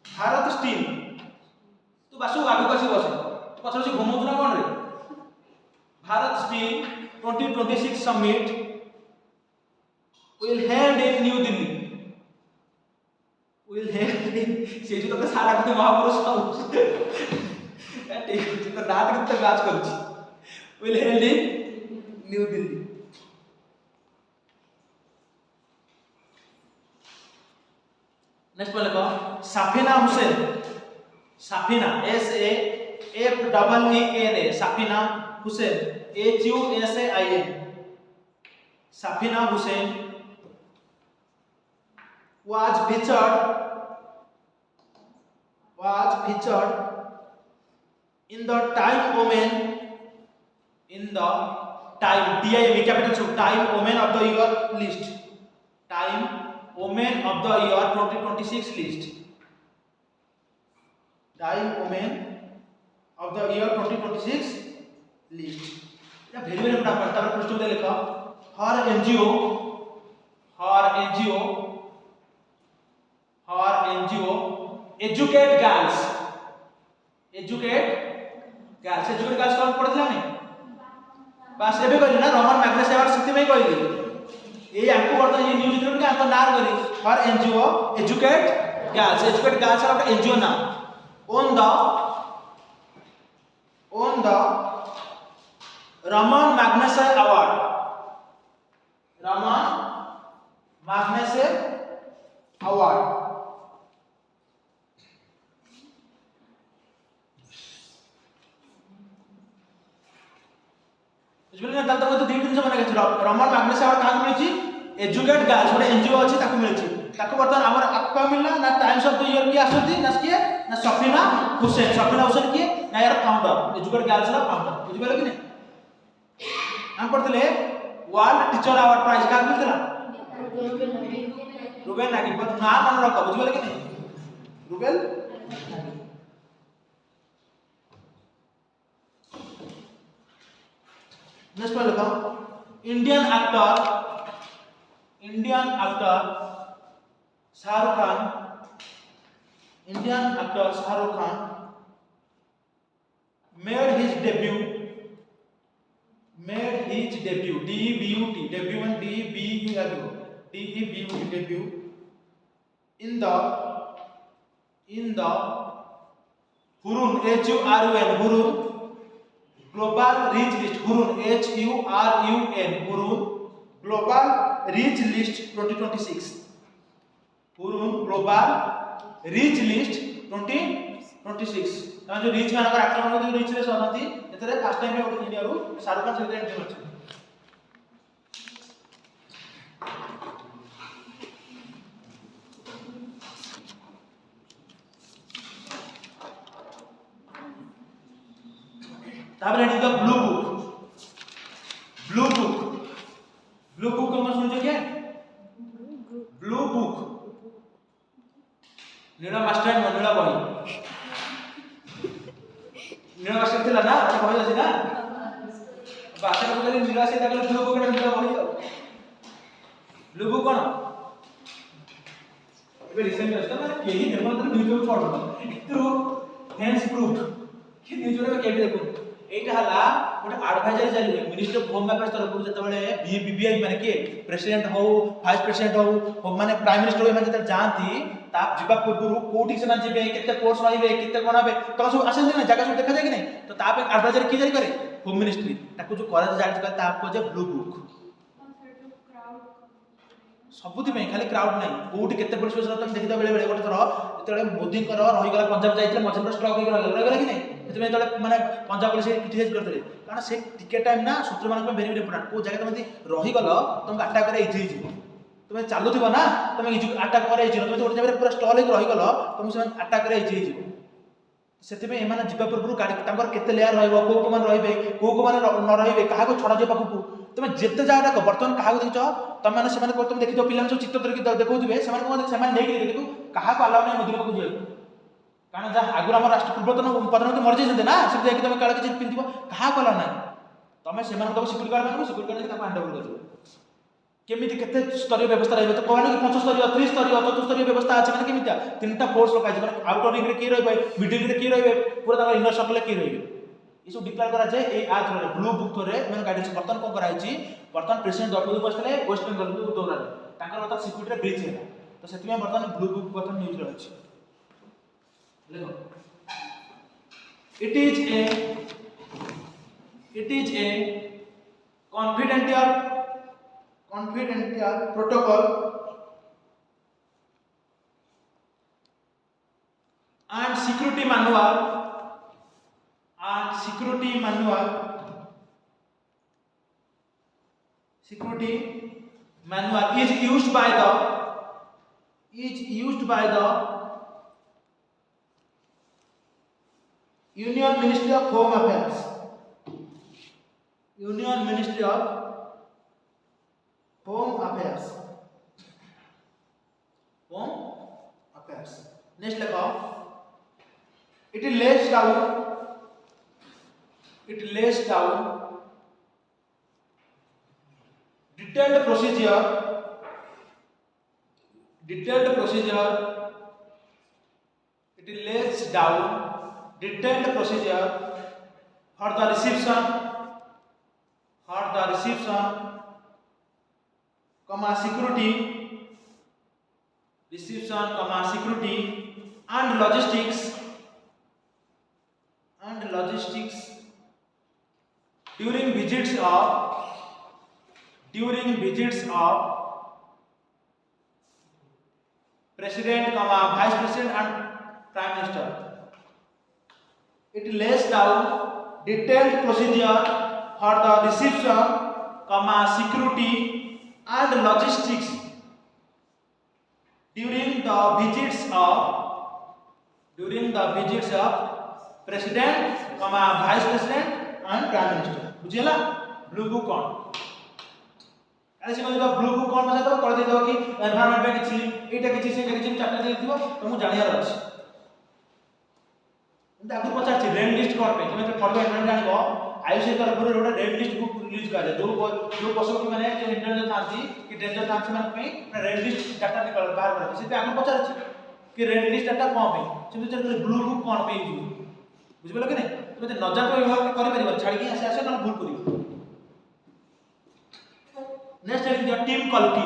भारत स्टील तू बासु आगु कसी बसे तू पछर से घुमौ ना कोन रे Bharat steel 2026 summit will held in New Delhi will held in से जो तो सारा के महापुरुष हाउस ठीक तो नाट के मैच करछि will held in New Delhi। Next वाला को साफिना Hussain, साफिना SAFEENA साफिना Hussain HUSAIN, साफिना Hussain was featured in the Time Women TIME capital so Time Women of the Year list, Time Women of the Year 2026 list, Time Women of the Year 2026 list। या very very important तापर प्रश्न दे लिखा her NGO educate girls कौन पढ़थिला ने बस एबे कहली ना रमन मैग्नेस अवार्ड सिटी में कहली ये आपको वर्तमान ये न्यूज इधर के आपको नार करी हर एनजीओ एजुकेट गर्ल्स और एनजीओ ना ऑन द रमन मैग्नेस अवार्ड बुझले ना तब तो दिन से बना के रमन मैग्नेस अवार्ड काक मिलची एजुकेट गर्ल्स गोटे एनजीओ अछि ताको मिलची ताको वर्तमान हमर आपका मिलना ना टाइम्स ऑफ द ईयर की आसुती ना किए ना सफीना हुसैन किए ना यार फाउंडर एजुकेट गर्ल्स रा फाउंडर बुझले कि नहीं हम पढ़तले वर्ल्ड टीचर अवार्ड प्राइज काक मिलतला रुबेल नागी पर ना मन रख बुझले कि नहीं रुबेल नेक्स्ट पर लिखो Indian actor Shahrukh Khan made his debut DEBUT debut and debut in the Hurun Hurun Global Reach List Hurun Global Reach List 2026 Hurun Global Reach List 2026 तां जो रीच में अगर एक्टर जो रीच रे सनती एतरे फर्स्ट टाइम में इंडिया रो Shahrukh Khan celebrate करछ ताबरे नी the blue book को मैं सुनछो क्या ब्लू बुक नीला मास्टर नीला बही नीला मास्टर थिला ना बही अछि ना बासे को कहली नीला से ताकले ब्लू बुक नीला बही ब्लू बुक कोन एबे रिसेंट अछि ना केही निर्माता न्यूज में पढलो इतरो थैंक्स प्रूफ कि न्यूज में केबे देखो एटा हला गोटे एडवाइजरी जारी हुए मिनिस्ट्री ऑफ होम अफेयर्स तरफ जेतेबेले बीबीआई माने के प्रेसिडेंट हो वाइस प्रेसिडेंट हो माने प्राइम मिनिस्टर हो माने जानती ता जिबा पूर्व कोठी से माने जेबे केते कोर्स रहिबे केते कोन हेबे तो सब आसे नै जगह सब देखा जाय कि नै तो ता पे एडवाइजरी की जारी करे होम मिनिस्ट्री ताको जो करे जारी करे ता को जे ब्लू बुक सबुति में खाली क्राउड नहीं कोठी केते पुलिस फोर्स तुम देखिदा बेले बेले गोटे थरो जेतेबेले मोदी कर रही गला पंजाब जाइतले मझे स्ट्रक हो गला कि नै सेते में तले माने पंजाब पुलिस क्रिटिसाइज करथले कारण से टिके टाइम ना सूत्र मान वेरी वेरी इंपोर्टेंट को जगह तुम रही गल तुम अटैक करे इथि जी तुम चालुथिबो ना तुम अटैक करे इथि तुम गोटे जगह पूरा स्टॉल हो रही गल तुम से अटैक करे इथि जी सेते में एमाने जिबा पूर्व गाड़ी तांकर केते लेयर रहइबो को मान रहिबे को मान न रहिबे काहा को छडा जे पाखु तुम जेते जागा तक बर्तमान काहा को देखियो तुम माने से माने तुम देखियो पिलान सब चित्र धरि देखौथिबे से माने से माने नेकी देखियो काहा को अलाउ नै मोदी पाखु जे कारण जा आगुर हम राष्ट्र पूर्वतन प्रधानमंत्री मर जाइछन्ते ना से देखि तुम काळे किछि पिंदिबो काहा को अलाउ नै तुम से माने तब सिक्योरिटी गार्ड माने सिक्योरिटी गार्ड ताको हैंड ओवर करदिबो केमिति केते स्तरीय व्यवस्था रहबे तो कहना कि 5 स्तरीय 3 स्तरीय 4 स्तरीय व्यवस्था अछि माने केमिति तीनटा फोर्स लगा छै माने आउटर रिंग रे की रहबे मिडिल रे की रहबे पूरा ताको इनर सर्कल रे की रहबे ये सब डिक्लेयर करा जाए ए आ थ्रो ब्लू बुक थ्रो रे माने गाइडेंस बर्तन को कराई छी बर्तन प्रेसिडेंट द्रौपदी बसले वेस्ट बंगाल को दौरा तांकर बर्तन सिक्योरिटी रे ब्रीच है तो सेति में बर्तन ब्लू बुक बर्तन न्यूज रे अछि देखो it is a confidential protocol and security manual is used by the Union Ministry of Home Affairs next लगाओ it lays down detailed procedure for the reception security and logistics during visits of president, vice president and prime minister. It lays down detailed procedure for the reception, security and logistics during the visits of president, vice president and prime minister. बुझिला blue book कौन अरे से मतलब blue book कौन बसा तो कर दे दो कि एनवायरनमेंट में किछि एटा किछि से किछि चार्टर दे दिबो तो मु जानियार अछि ताकू पचार छी रेड लिस्ट कौन पे तुम तो फॉलो एनवायरनमेंट जानिबो आयुषी तरफ रे road red list book release कर दे जो पशु की माने जो इंटरनेट थांती कि डेंजर थांती मान पे रेड लिस्ट डाटा निकल बाहर कर से पे आगु पचार छी कि रेड लिस्ट डाटा कौन पे से चल ब्लू बुक कौन पे यूज बुझबेलो कि नै तुम न जान तो व्यवहार करि परिबो छाड़ी के आसे न भूल करिबो नेक्स्ट है जो टीम कल्की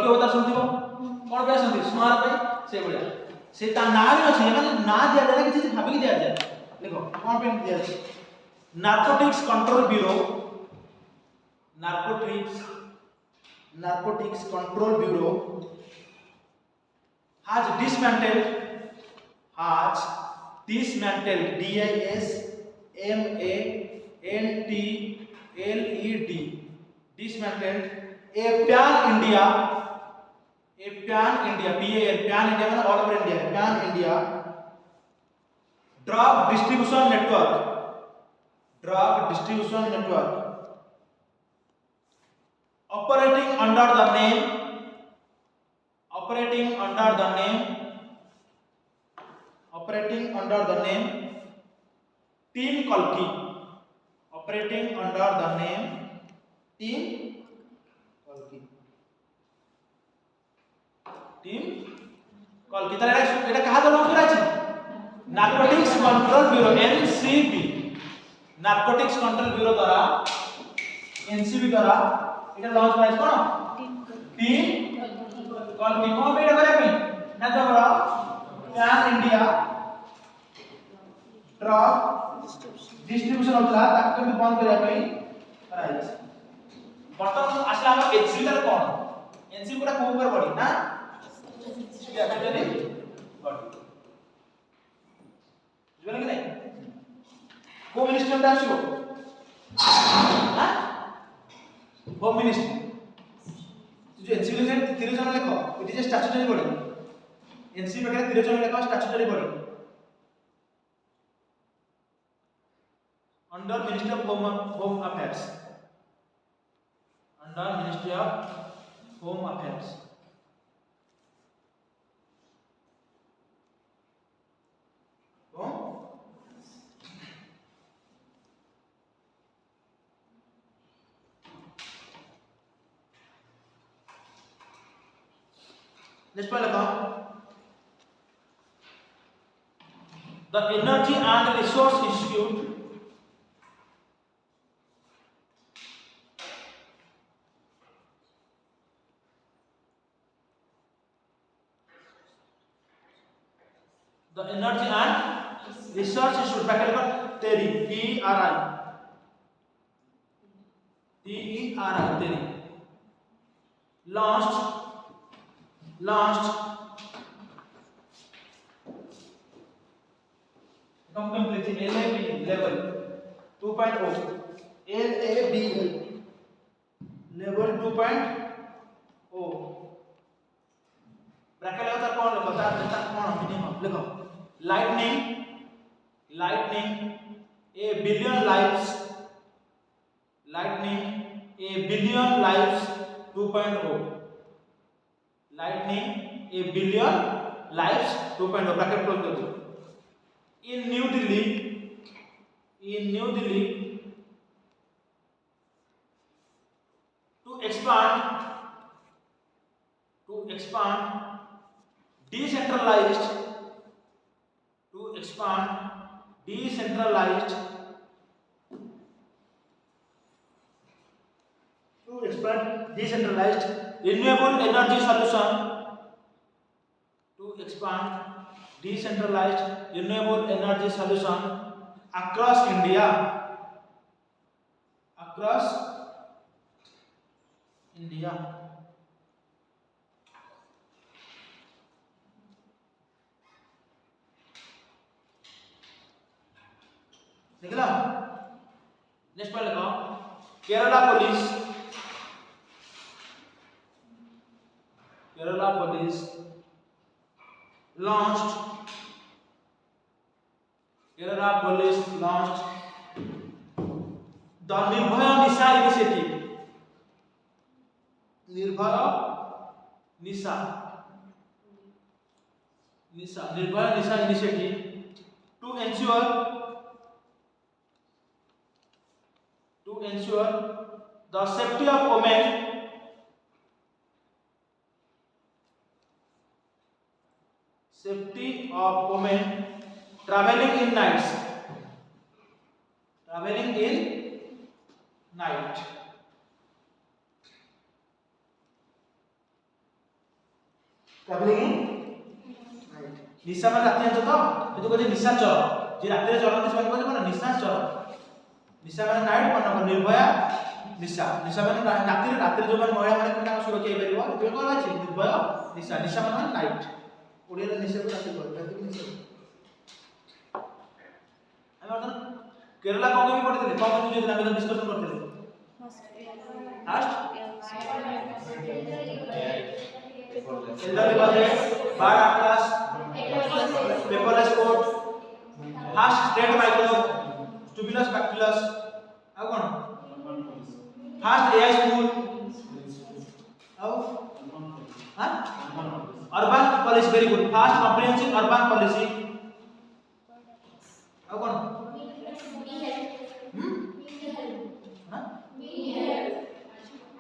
होता सुनथिबो कोन पे सुनथि स्मार पे से बढिया से ता नाम अछि माने ना दिया जाय कि चीज भाबी दिया जाय देखो कोन पे दिया जाय narcotics control bureau has dismantled dismantled a pan India माने all over India pan India drug distribution network operating under the name Team Kalki. Team कॉल की ताले এটা কাহা দল করে আছে Narcotics Control Bureau NCB Narcotics Control Bureau দ্বারা এনসিবি দ্বারা এটা লঞ্চ করা কোন টিম कॉल की कोन पे এটা করে না তো বড় প্যান ইন্ডিয়া ট্রাক ডিস্ট্রিবিউশন होता ताकि केमि बंद करिया पे कराइछ बर्तमान আসলে আমরা এনসিবি তার কোন एनसी पूरा को ऊपर बॉडी ना स्टैट्यूटरी बॉडी বুঝলেন কি নাই হোম মিনিস্ট্রি আসিব হ্যাঁ হোম মিনিস্ট্রি जो एनसी रे 13 জন লেখ it is statutory body NC পাখে 13 জন লেখ statutory body under ministry of home affairs under ministry of home affairs next point लगाओ the energy and resource institute the energy and research institute bracket का तेरी TERI तेरी launched completely LAB level 2.0 LAB level 2.0 bracket लगा कौन लिखो तार कौन minimum लिखो lightning a billion lives lightning a billion lives 2.0 lightning a billion lives 2.0 bracket close कर दो in New Delhi to expand decentralized renewable energy solution across India निकला next point लगाओ Kerala police launched the Nirbhaya Nisha initiative Nirbhaya Nisha initiative to ensure the safety of women traveling in night निशा মানে রাতে আছো তো কিন্তু কই নিশাচর যে রাতে চলতে সবাই কই না নিশাচর নিশা মানে নাইট মানে নির্ভয়া নিশা মানে রাতে যে মানে মহিলা মানে কেন সুরক্ষা হই পারিব এতে কোন আছে নির্ভয়া নিশা মানে নাইট ওড়িয়ার নিশা को রাতে কই রাতে নিশা আমি বলতাম केरला कौन भी पढ़ते थे कौन न्यूज़ हम तो डिस्कशन करते थे लास्ट एलडब्ल्यू वाले बार क्लास पेपरलेस कोड first straight microbe subtilis bacterias आ कोन फास्ट एआई स्कूल आओ हां urban policy very good first comprehensive urban policy आ कोन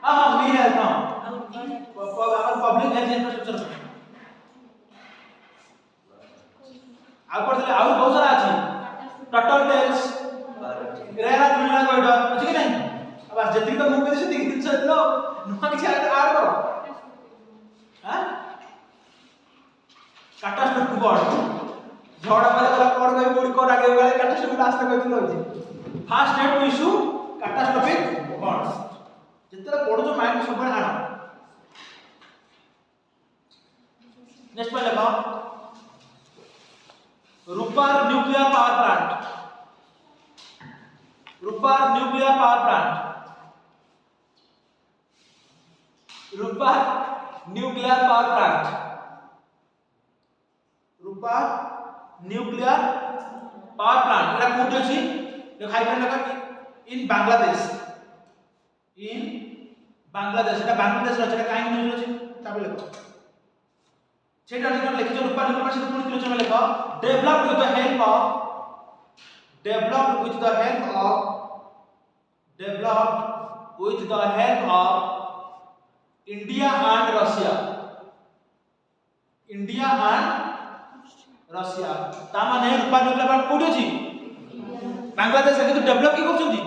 हाँ मी हेल्थ हाँ पब्लिक हेल्थ इंफ्रास्ट्रक्चर ଆଉ ପଢିଥିଲେ ଆଉ ବହୁତ ସାରା ଅଛି ଟର୍ଟल टेल्स रेरा दुनिया कोइडर अछि कि नहीं अब जति तो मुख से तीन दिन से लो नुआ किछ आड करो हां कैटास्ट्रोफिक वर्ड झड़ा वाला कला कोड कोई बुड कोड आगे वाले कैटास्ट्रोफिक रास्ता कोई दिलो अछि first step to issue catastrophic words जितरा पढो जो माइंड सब आण नेक्स्ट में लगाओ Rupar nuclear power plant Rupar nuclear power plant Rupar nuclear power plant Rupar nuclear power plant एटा कोड अछि ये हाइफेन लगा इन बांग्लादेश एटा बांग्लादेश रचना काई न्यूज अछि ताबे लिखो सेटा लिखो रूपार न्यूक्लियर से पुणी लिखो लिखो developed with the help of India and Russia ता माने रूपा न्यूक्लियर प्लांट कोडी अछि बांग्लादेश के डेवलप की करछथि